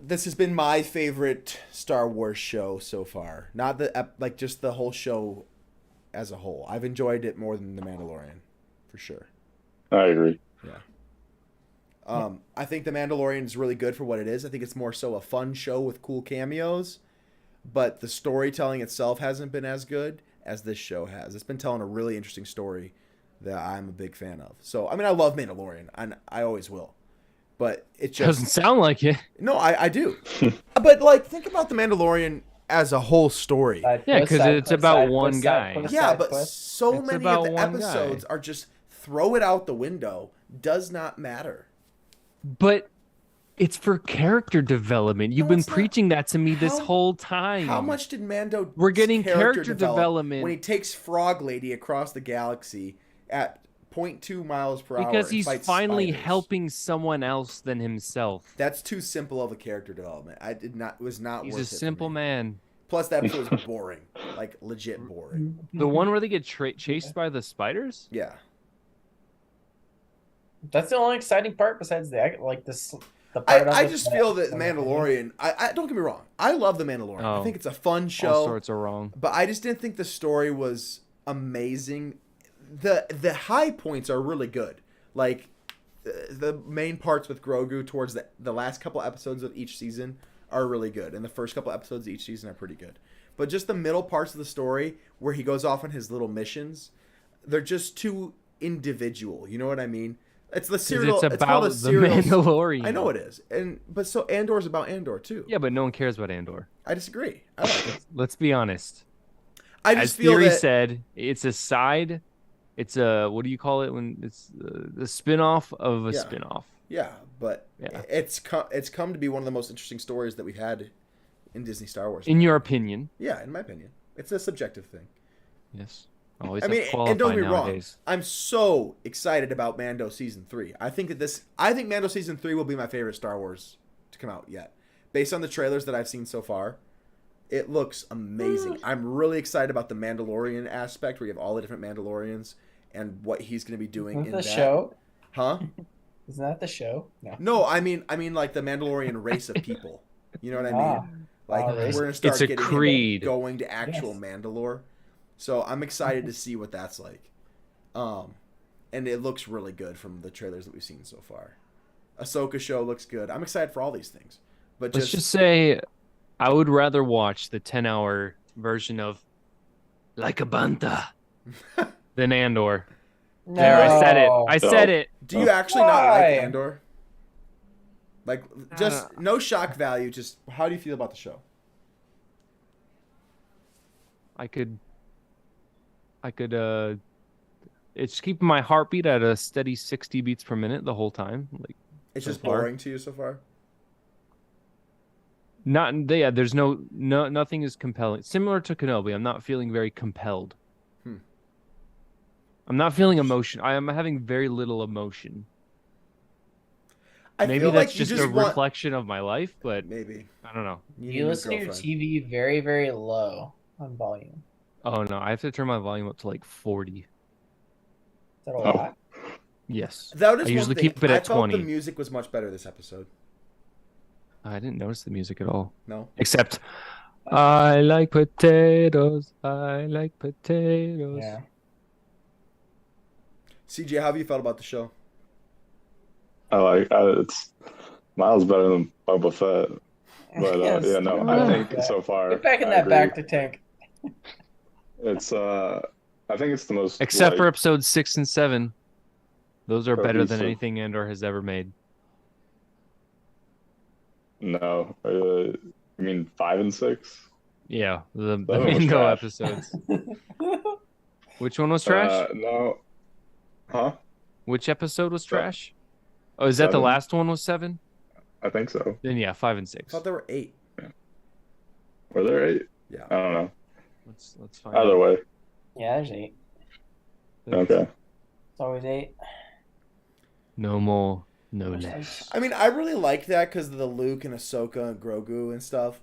this has been my favorite Star Wars show so far. Not the just the whole show as a whole. I've enjoyed it more than The Mandalorian, for sure. I agree. I think The Mandalorian is really good for what it is. I think it's more so a fun show with cool cameos, but the storytelling itself hasn't been as good as this show has. It's been telling a really interesting story that I'm a big fan of. So, I mean, I love Mandalorian, and I always will. But it just Doesn't sound like it. no, I do. But like, think about The Mandalorian as a whole story. Side Yeah, twist, 'cause side it's twist, about side one twist, guy. side twist, Yeah, side but twist. so It's many of about the one episodes guy. are just throw it out the window. Does not matter. But it's for character development. You've No, been it's not. preaching that to me this How- whole time. How much did Mando? We're getting character develop development. when he takes Frog Lady across the galaxy at 0.2 miles per hour? Because and he's fights finally spiders. helping someone else than himself. That's too simple of a character development. It was not. He's worth a it for simple me. man. Plus, that episode was boring, like legit boring. The one where they get chased by the spiders? Yeah. That's the only exciting part besides the like this. The part I of just feel that Mandalorian. I don't get me wrong. I love the Mandalorian. I Oh. think it's a fun All show. sorts are wrong. But I just didn't think the story was amazing. The high points are really good. Like the main parts with Grogu towards the last couple episodes of each season are really good, and the first couple episodes of each season are pretty good. But just the middle parts of the story where he goes off on his little missions, they're just too individual. You know what I mean? It's the 'Cause serial. it's It's called about a the serial. Mandalorian. I know it is, but so Andor's about Andor too. Yeah, but no one cares about Andor. I disagree. I like it. Let's be honest. I As just feel Theory that said, it's a side. It's a what do you call it when it's the spin-off of a Yeah. spin-off. yeah, but Yeah. it's come to be one of the most interesting stories that we've had in Disney Star Wars. In your opinion, Yeah, in my opinion, it's a subjective thing. yes. Always I have mean, to qualify and don't get me wrong, nowadays. I'm so excited about Mando season 3. I think Mando season 3 will be my favorite Star Wars to come out yet. Based on the trailers that I've seen so far, it looks amazing. I'm really excited about the Mandalorian aspect, where you have all the different Mandalorians and what he's going to be doing Isn't in the that. show? Huh? Isn't that the show? No. No, I mean like the Mandalorian race of people. You know what I mean? Like race. we're gonna start It's a getting him creed. going to actual Yes. Mandalore. So I'm excited to see what that's like. And it looks really good from the trailers that we've seen so far. Ahsoka show looks good. I'm excited for all these things. But Let's just say I would rather watch the 10-hour version of Like a Banta than Andor. No. There, I said it. I said it. do you actually not Why? like Andor? Like just no shock value, just how do you feel about the show? I could it's keeping my heartbeat at a steady 60 beats per minute the whole time. Like It's so just far. boring to you so far? There's nothing is compelling. Similar to Kenobi, I'm not feeling very compelled. I'm not feeling emotion. I am having very little emotion. I Maybe feel that's like you just a just want reflection of my life, but maybe. I don't know. need a You new listen to your girlfriend. TV very, very low on volume. Oh no, I have to turn my volume up to like 40. Is that a Oh. lot? Yes. That is I usually one thing. keep it I at felt 20. the music was much better this episode. I didn't notice the music at all. No? Except I like potatoes. I like potatoes. Yeah. CJ, how have you felt about the show? It's miles better than Boba Fett. But Yes. yeah, no, I I like think that. so far. Get back in I that agree. back to tank. It's I think it's the most Except for like, episodes 6 and 7. Those are better than cohesive. anything Andor has ever made. No, you mean 5 and 6? Yeah, the one was Mando trash. episodes. Which one was trash? No. Huh? Which episode was Seven. trash? Oh, is that the 7. last one was 7? I think so. Then yeah, 5 and I 6. thought there were 8. Were there 8? Yeah. I don't know. Let's find Either out. way. Yeah, there's 8. Okay. It's always 8. No more, no less. I mean, I really liked that because of the Luke and Ahsoka and Grogu and stuff.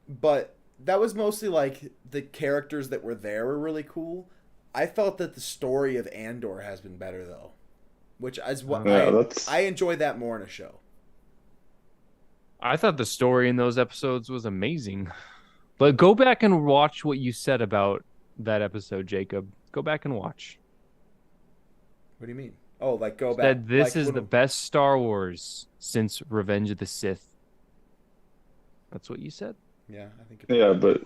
But that was mostly like the characters that were there were really cool. I felt that the story of Andor has been better though, which is what Yeah, that's I enjoy that more in a show. I thought the story in those episodes was amazing. But go back and watch what you said about that episode, Jacob. Go back and watch. What do you mean? Oh, like go back. Said this like, is when- the best Star Wars since Revenge of the Sith. That's what you said? Yeah, I think. yeah, but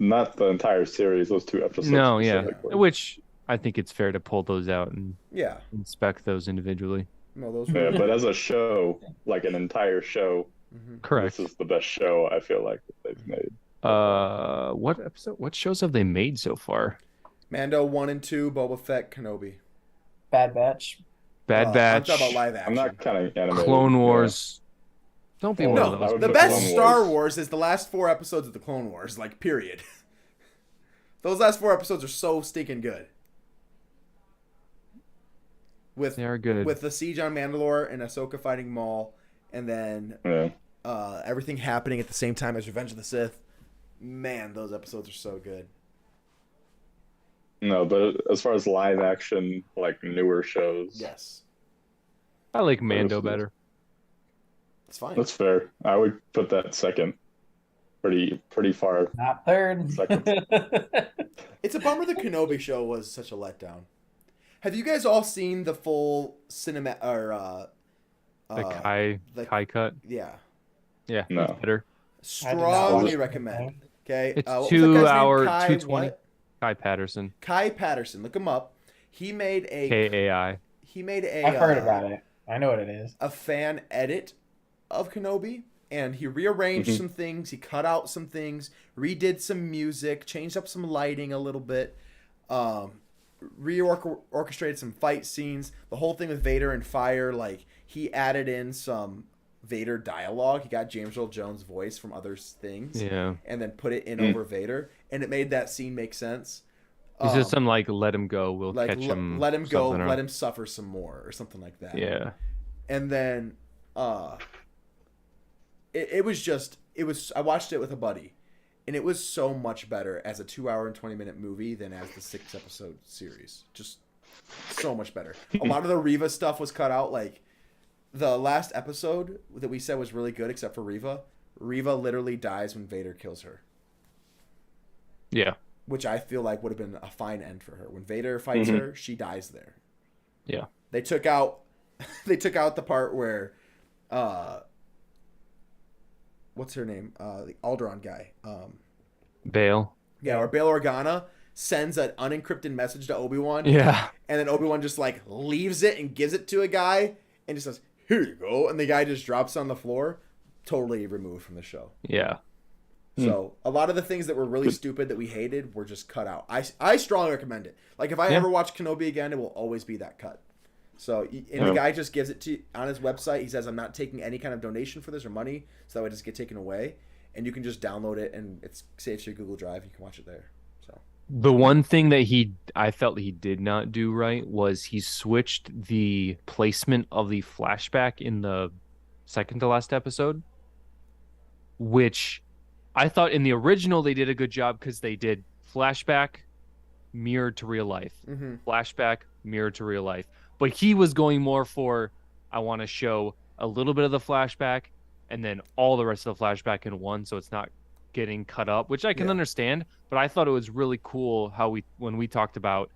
not the entire series. Those 2 episodes. No, yeah. specifically. Which I think it's fair to pull those out and Yeah. inspect those individually. No, those Yeah, were. but as a show, like an entire show, Mhm. Correct. this is the best show I feel like that they've made. What episode? What shows have they made so far? Mando 1 and 2, Boba Fett, Kenobi. Bad Batch. Bad I'm Batch, talking about live I'm action. not kind of animated. Clone yeah. Wars. Don't be Oh, one I of No, those. would the put best Clone Star Wars. Wars is the last 4 episodes of the Clone Wars, like period. Those last 4 episodes are so stinking good. With They are good. with the siege on Mandalore and Ahsoka fighting Maul, and then Yeah. everything happening at the same time as Revenge of the Sith. Man, those episodes are so good. No, but as far as live action, like newer shows, Yes, I like Mando Absolutely. better. it's fine. that's fair. I would put that second, pretty far. Not third. Second. It's a bummer the Kenobi show was such a letdown. Have you guys all seen the full cinema or The Kai the- Kai cut. yeah? Yeah, No. it's better. Strongly watch it. recommend. Okay, It's what was that 2 guy's name? hour, Kai 220. what? Kai Patterson. Kai Patterson. Look him up. He made a KAI. he made a I've heard about it. I know what it is. a fan edit of Kenobi, and he rearranged some things, he cut out some things, redid some music, changed up some lighting a little bit, reorchestrated some fight scenes. The whole thing with Vader and fire, like he added in some Vader dialogue. He got James Earl Jones' voice from other things, and then put it in over Vader, and it made that scene make sense. He said something like, "Let him go. We'll like catch him. let him go, or... let him suffer some more," or something like that. Yeah. And then, it was. I watched it with a buddy, and it was so much better as a 2-hour and 20-minute movie than as the 6-episode series. Just so much better. A lot of the Reva stuff was cut out. Like the last episode that we said was really good, except for Reva. Reva literally dies when Vader kills her. Yeah. Which I feel like would have been a fine end for her. When Vader fights her, she dies there. Yeah. They took out the part where what's her name? The Alderaan guy. Bail. Yeah, or Bail Organa sends an unencrypted message to Obi-Wan. Yeah. And then Obi-Wan just like leaves it and gives it to a guy and just says, "Here you go." And the guy just drops on the floor. Totally removed from the show. Yeah. So a lot of the things that were really stupid that we hated were just cut out. I strongly recommend it. Like if I ever watch Kenobi again, it will always be that cut. So the guy just gives it to on his website. He says, "I'm not taking any kind of donation for this or money, so that would just get taken away." And you can just download it, and it's saves to your Google Drive. You can watch it there. So the one thing that I felt he did not do right was he switched the placement of the flashback in the second to last episode, which I thought in the original they did a good job because they did flashback mirrored to real life, flashback mirrored to real life. But he was going more for, I want to show a little bit of the flashback and then all the rest of the flashback in one, so it's not getting cut up, which I can understand. But I thought it was really cool how when we talked about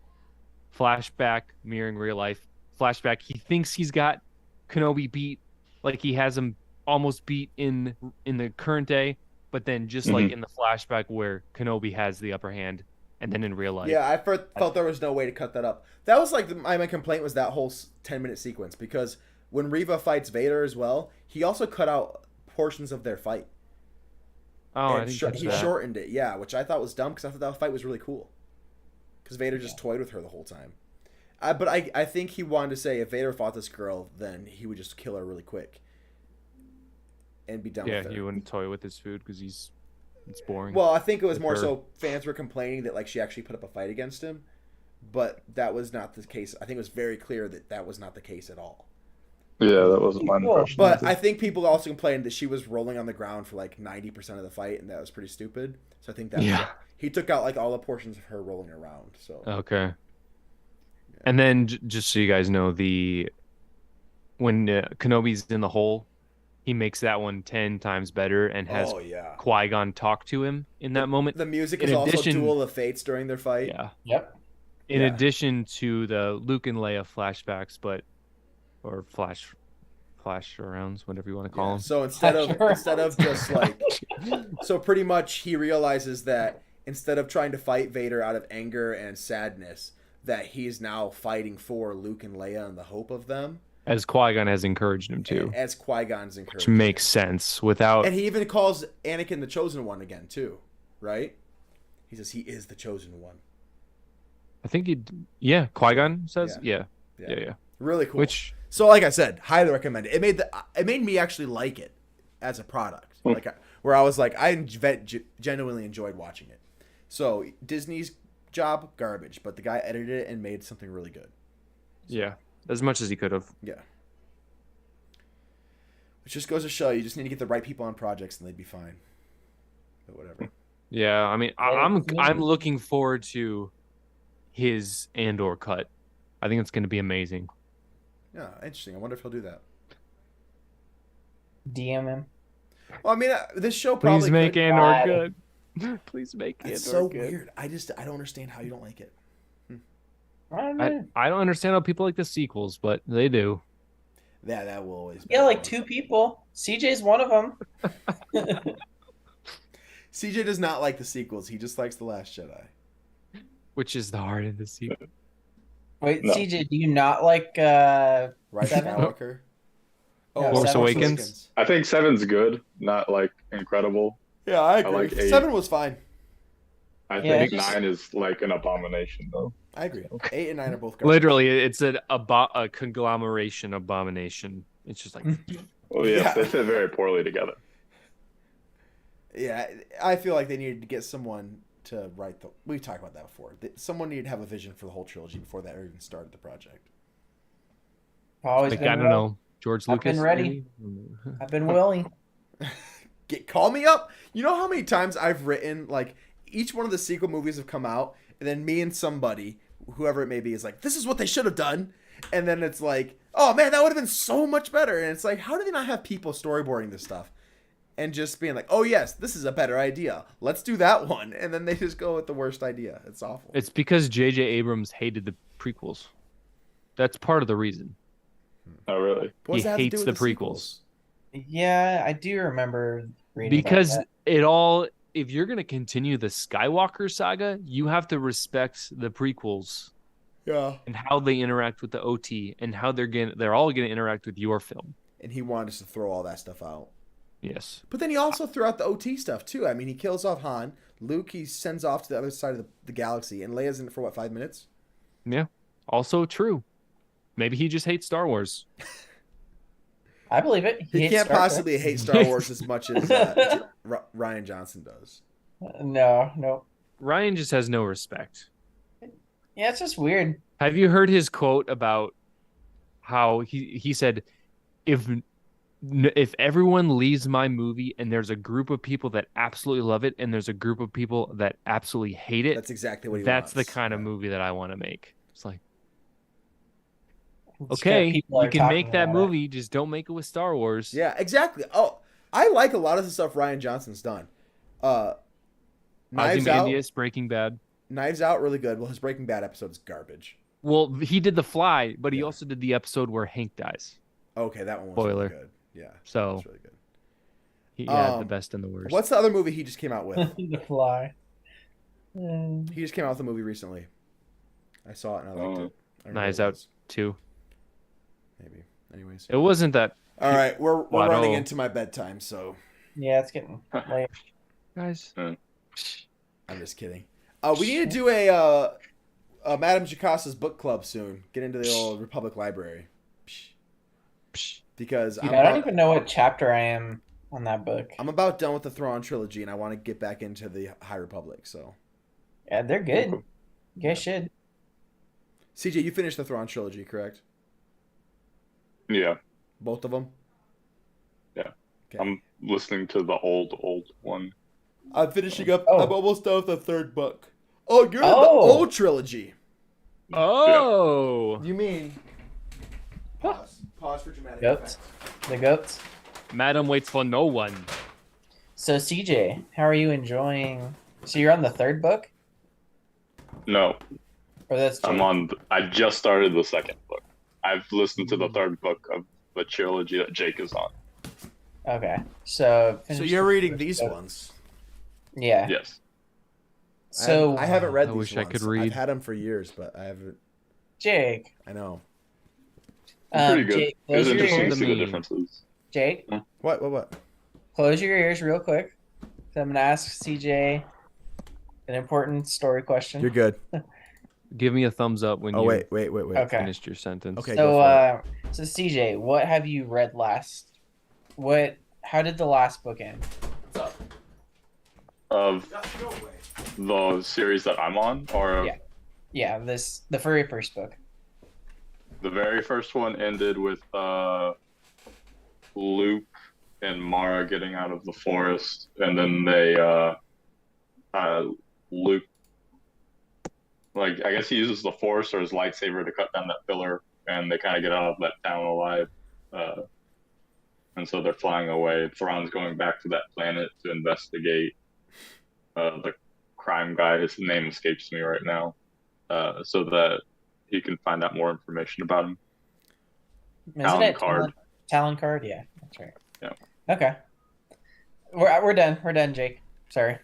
flashback mirroring real life, flashback, he thinks he's got Kenobi beat, like he has him almost beat in the current day. But then just like in the flashback where Kenobi has the upper hand, and then in real life. Yeah, I felt there was no way to cut that up. That was like my complaint was that whole 10-minute sequence, because when Reva fights Vader as well, he also cut out portions of their fight. Oh, and I think he shortened it, yeah, which I thought was dumb because I thought that fight was really cool. Because Vader just toyed with her the whole time. But I think he wanted to say if Vader fought this girl, then he would just kill her really quick. And be done with it. Yeah, he wouldn't toy with his food because it's boring. Well, I think it was more so fans were complaining that like she actually put up a fight against him, but that was not the case. I think it was very clear that was not the case at all. Yeah, that wasn't my impression. But I think people also complained that she was rolling on the ground for like 90% of the fight, and that was pretty stupid. So I think that he took out like all the portions of her rolling around. So okay. And then just so you guys know, when Kenobi's in the hole, he makes that one 10 times better and has Qui-Gon talk to him in that moment. The music is also Duel of Fates during their fight. Yeah. Yep. In addition to the Luke and Leia flashbacks, or flash arounds, whatever you want to call them. So instead of just like, so pretty much he realizes that instead of trying to fight Vader out of anger and sadness, that he's now fighting for Luke and Leia and the hope of them. As Qui-Gon has encouraged him to. As Qui-Gon's encouraged. Which makes sense without... And he even calls Anakin the Chosen One again, too. Right? He says he is the Chosen One. I think Qui-Gon says? Yeah. Really cool. So, like I said, highly recommend it. It made me actually like it as a product. Where I was like, I genuinely enjoyed watching it. So, Disney's job, garbage. But the guy edited it and made something really good. Yeah. As much as he could have. Yeah. Which just goes to show you just need to get the right people on projects and they'd be fine. But whatever. Yeah, I mean, I'm looking forward to his Andor cut. I think it's going to be amazing. Yeah, interesting. I wonder if he'll do that. DM him. Well, I mean, this show probably Please make Andor good. Please make Andor good. It's so weird. I don't understand how you don't like it. I don't understand how people like the sequels, but they do. Yeah, that will always be. Yeah, like 2 people. CJ's one of them. CJ does not like the sequels. He just likes The Last Jedi. Which is the heart of the sequel. Wait, No. CJ, do you not like Rise of 7? Skywalker. No, Force Seven. Awakens? I think 7's good, not like incredible. Yeah, I agree. agree. like 8. 7 was fine. I Yeah, think it's just- 9 is like an abomination, though. I agree. 8 and 9 are both garbage. Literally, it's a conglomeration abomination. It's just like Well, yes, Yeah. they fit very poorly together. Yeah, I feel like they needed to get someone to write the. We've talked about that before. Someone needed to have a vision for the whole trilogy before they even started the project. Always like been I don't willing. know, George I've Lucas. been ready. maybe? I've been willing. Call me up. You know how many times I've written like each one of the sequel movies have come out, and then me and somebody, whoever it may be, is like, "This is what they should have done," and then it's like, "Oh man, that would have been so much better." And it's like, how do they not have people storyboarding this stuff? And just being like, oh yes, this is a better idea. Let's do that one. And then they just go with the worst idea. It's awful. It's because J.J. Abrams hated the prequels. That's part of the reason. Oh, really? What does He that have to hates do the with prequels. Yeah, I do remember reading Because about it all, if you're going to continue the Skywalker saga, you have to respect the prequels Yeah. and how they interact with the OT and how they're all going to interact with your film. And he wanted us to throw all that stuff out. Yes. But then he also threw out the OT stuff too. I mean, he kills off Han. Luke, he sends off to the other side of the galaxy. And Leia's in it for what, 5 minutes? Yeah. Also true. Maybe he just hates Star Wars. that. I believe it. He hates can't Star Trek. possibly hate Star Wars as much as Ryan Johnson does. No. Ryan just has no respect. Yeah, it's just weird. Have you heard his quote about how he said, if everyone leaves my movie and there's a group of people that absolutely love it and there's a group of people that absolutely hate it, That's exactly what he that's wants. the kind of movie that I want to make. It's like, It's okay, got people you are can talking make that about it. movie, just don't make it with Star Wars. Yeah, exactly. Oh, I like a lot of the stuff Ryan Johnson's done. Knives Out, Ozymandias, Breaking Bad. Knives Out, really good. Well, his Breaking Bad episode is garbage. Well, he did The Fly, but he Yeah. also did the episode where Hank dies. Okay, that one was Spoiler. really good. Yeah, So that's really good. he had the Um, best and the worst. What's the other movie he just came out with? The Fly. Mm. He just came out with a movie recently. I saw it and I liked it. I remember Knives what it Out was. 2? Maybe. Anyways. It wasn't that. All right, we're What, running oh. into my bedtime, so Yeah, it's getting late. Guys. I'm just kidding. We need to do a Madame Jacasa's book club soon. Get into the old Republic Library. Because Dude, I don't even know what chapter I am on that book. I'm about done with the Thrawn trilogy, and I want to get back into the High Republic. So, Yeah, they're good. You guys should. CJ, you finished the Thrawn trilogy, correct? Yeah, Both of them. Yeah. Okay. I'm listening to the old one. I'm finishing up. Oh. I'm almost done with the third book. Oh, you're in the Oh. old trilogy. Oh, You mean? Pause. Pause for dramatic Goats. effect. The goats. Madam waits for no one. So CJ, how are you enjoying? So you're on the third book, No, or that's I'm Jake? on. I just started the second book. I've listened to the third book of the trilogy that Jake is on. Okay, so So finish you're the reading first these book. ones. Yeah. Yes. So I haven't read I these wish I ones. could read. I've had them for years, but I haven't. Jake, I know. Pretty good. Jake, It was close your interesting to ears. see the Meme. differences. Jake, What? close your ears real quick. I'm gonna ask CJ an important story question. You're good. Give me a thumbs up when Oh, you wait. Okay. finished your sentence. Okay. So, go for it. so CJ, what have you read last? How did the last book end? Of the series that I'm on, or Yeah. Yeah, the very first book. the very first one ended with Luke and Mara getting out of the forest, and then they Luke, like, I guess he uses the Force or his lightsaber to cut down that pillar, and they kind of get out of that town alive. And so they're flying away. Thrawn's going back to that planet to investigate the crime guy. His name escapes me right now, so that he can find out more information about him. Isn't Talon it Card. Talon Card? Yeah, that's right. Yeah. Okay. We're done. We're done, Jake. Sorry.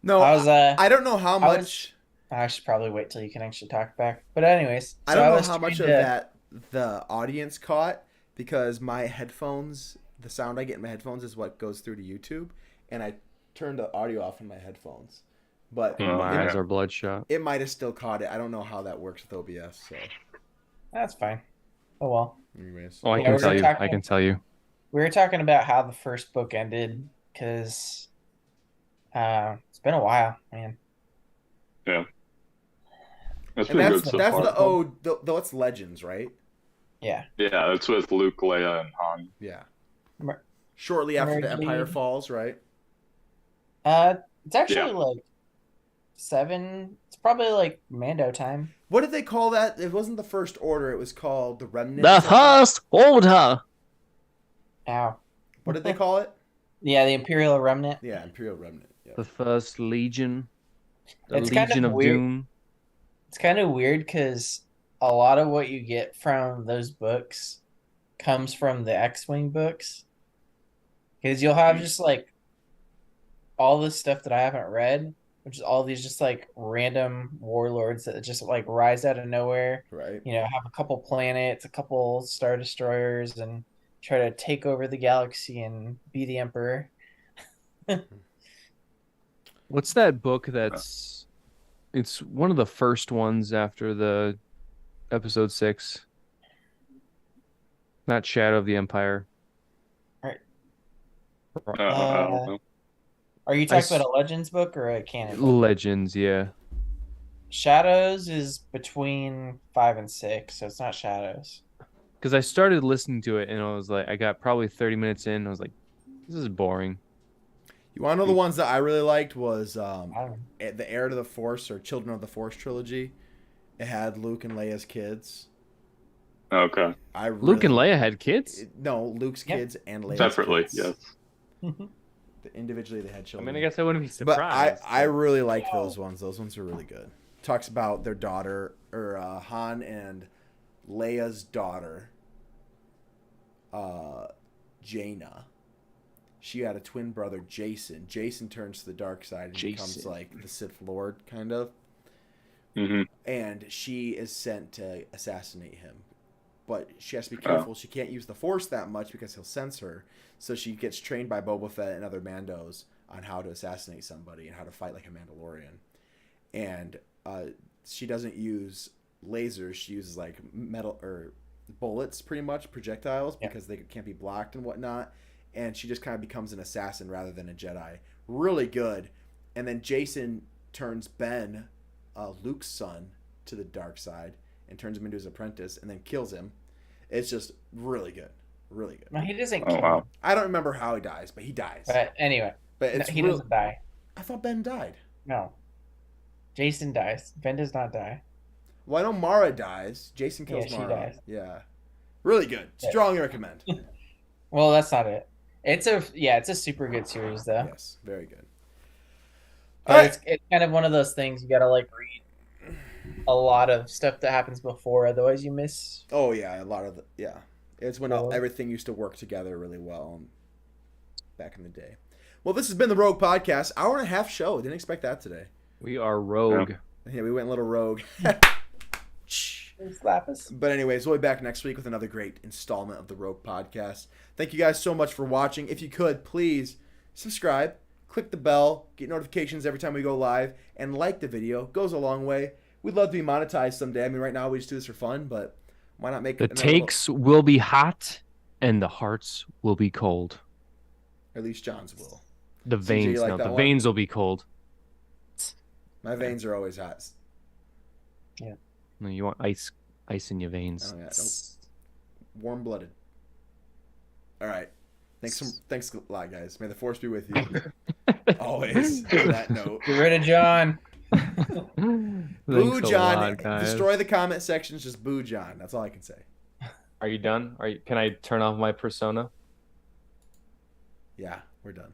No, How's I don't know how how much I should probably wait till you can actually talk back. But anyways, I so don't I know was how much trying of to. that the audience caught because my headphones, the sound I get in my headphones is what goes through to YouTube, and I turned the audio off in my headphones. But Oh, My man. eyes are bloodshot. it might have still caught it. I don't know how that works with OBS. So, That's fine. Oh well. anyways, Oh, I Yeah, can we're tell you. I talking- can tell you. We were talking about how the first book ended because it's been a while, man. Yeah. It's and been that's good so that's far. the ode. Though it's Legends, right? Yeah. Yeah, it's with Luke, Leia, and Han. Yeah. Mer- Shortly after the Merging. Empire falls, right? It's actually like 7. It's probably like Mando time. What did they call that? It wasn't the First Order. It was called the Remnant. The or something? first order. Ow. What did they call it? Yeah, the Imperial Remnant. Yeah, Imperial Remnant. Yeah. The first Legion. The It's kind Legion of of weird. Doom. It's kind of weird because a lot of what you get from those books comes from the X-Wing books. Because you'll have just like all this stuff that I haven't read, which is all these just like random warlords that just like rise out of nowhere. Right. You know, have a couple planets, a couple star destroyers, and try to take over the galaxy and be the emperor. What's that book that's it's one of the first ones after the episode 6. Not Shadow of the Empire. I don't know. Are you I talking s- about a Legends book or a canon book? Legends, yeah. Shadows is between 5 and 6, so it's not Shadows. Because I started listening to it and I was like, I got probably 30 minutes in. And I was like, this is boring. You want to know the ones that I really liked was I don't the Heir to the Force or Children of the Force trilogy. It had Luke and Leia's kids. Okay. I Luke and really- Leia had kids? No, Luke's Yeah. kids and Leia's Separately, kids. yes. Individually, they had I children. mean, I guess I wouldn't be But surprised. I really liked those ones. Those ones are really good. Talks about their daughter, or Han and Leia's daughter, Jaina. She had a twin brother, Jason. Jason turns to the dark side and becomes Jason. like the Sith Lord, kind of. Mm-hmm. And she is sent to assassinate him. But she has to be careful. She can't use the Force that much because he'll sense her. So she gets trained by Boba Fett and other Mandos on how to assassinate somebody and how to fight like a Mandalorian. And she doesn't use lasers. She uses like metal or bullets, pretty much projectiles, because they can't be blocked and whatnot. And she just kind of becomes an assassin rather than a Jedi. Really good. And then Jason turns Ben, Luke's son, to the dark side and turns him into his apprentice and then kills him. It's just really good. Really good. No, he doesn't Oh, kill wow. him. I don't remember how he dies, but he dies. But anyway, But no, it's he real- doesn't die. I thought Ben died. No. Jason dies. Ben does not die. Well, I know Mara dies. Jason kills Yeah, she Mara. dies. Yeah. Really good. Yeah. Strongly recommend. Well, that's not it. It's a super good series though. Yes, very good. But All right. it's kind of one of those things you gotta like read a lot of stuff that happens before, otherwise you miss. Oh yeah, a lot of it's when Oh. everything used to work together really well back in the day. Well, this has been the Rogue Podcast, hour and a half show. Didn't expect that today. We are rogue. Yeah, we went a little rogue. Slap us. But anyways, we'll be back next week with another great installment of the Rogue Podcast. Thank you guys so much for watching. If you could, please subscribe, click the bell, get notifications every time we go live, and like the video. Goes a long way. We'd love to be monetized someday. I mean, right now we just do this for fun, but why not make The another takes will be hot and the hearts will be cold. At least John's will. The CJ, veins, you like no, that the one? veins will be cold. My veins are always hot. No, you want ice in your I veins. don't got nope. Warm-blooded. All right. Thanks a lot, guys. May the force be with you. Always. On that note. Get rid of John. Boo Thanks a John. lot, guys. Destroy the comment sections. Just boo John. That's all I can say. Are you done? Can I turn off my persona? Yeah, we're done.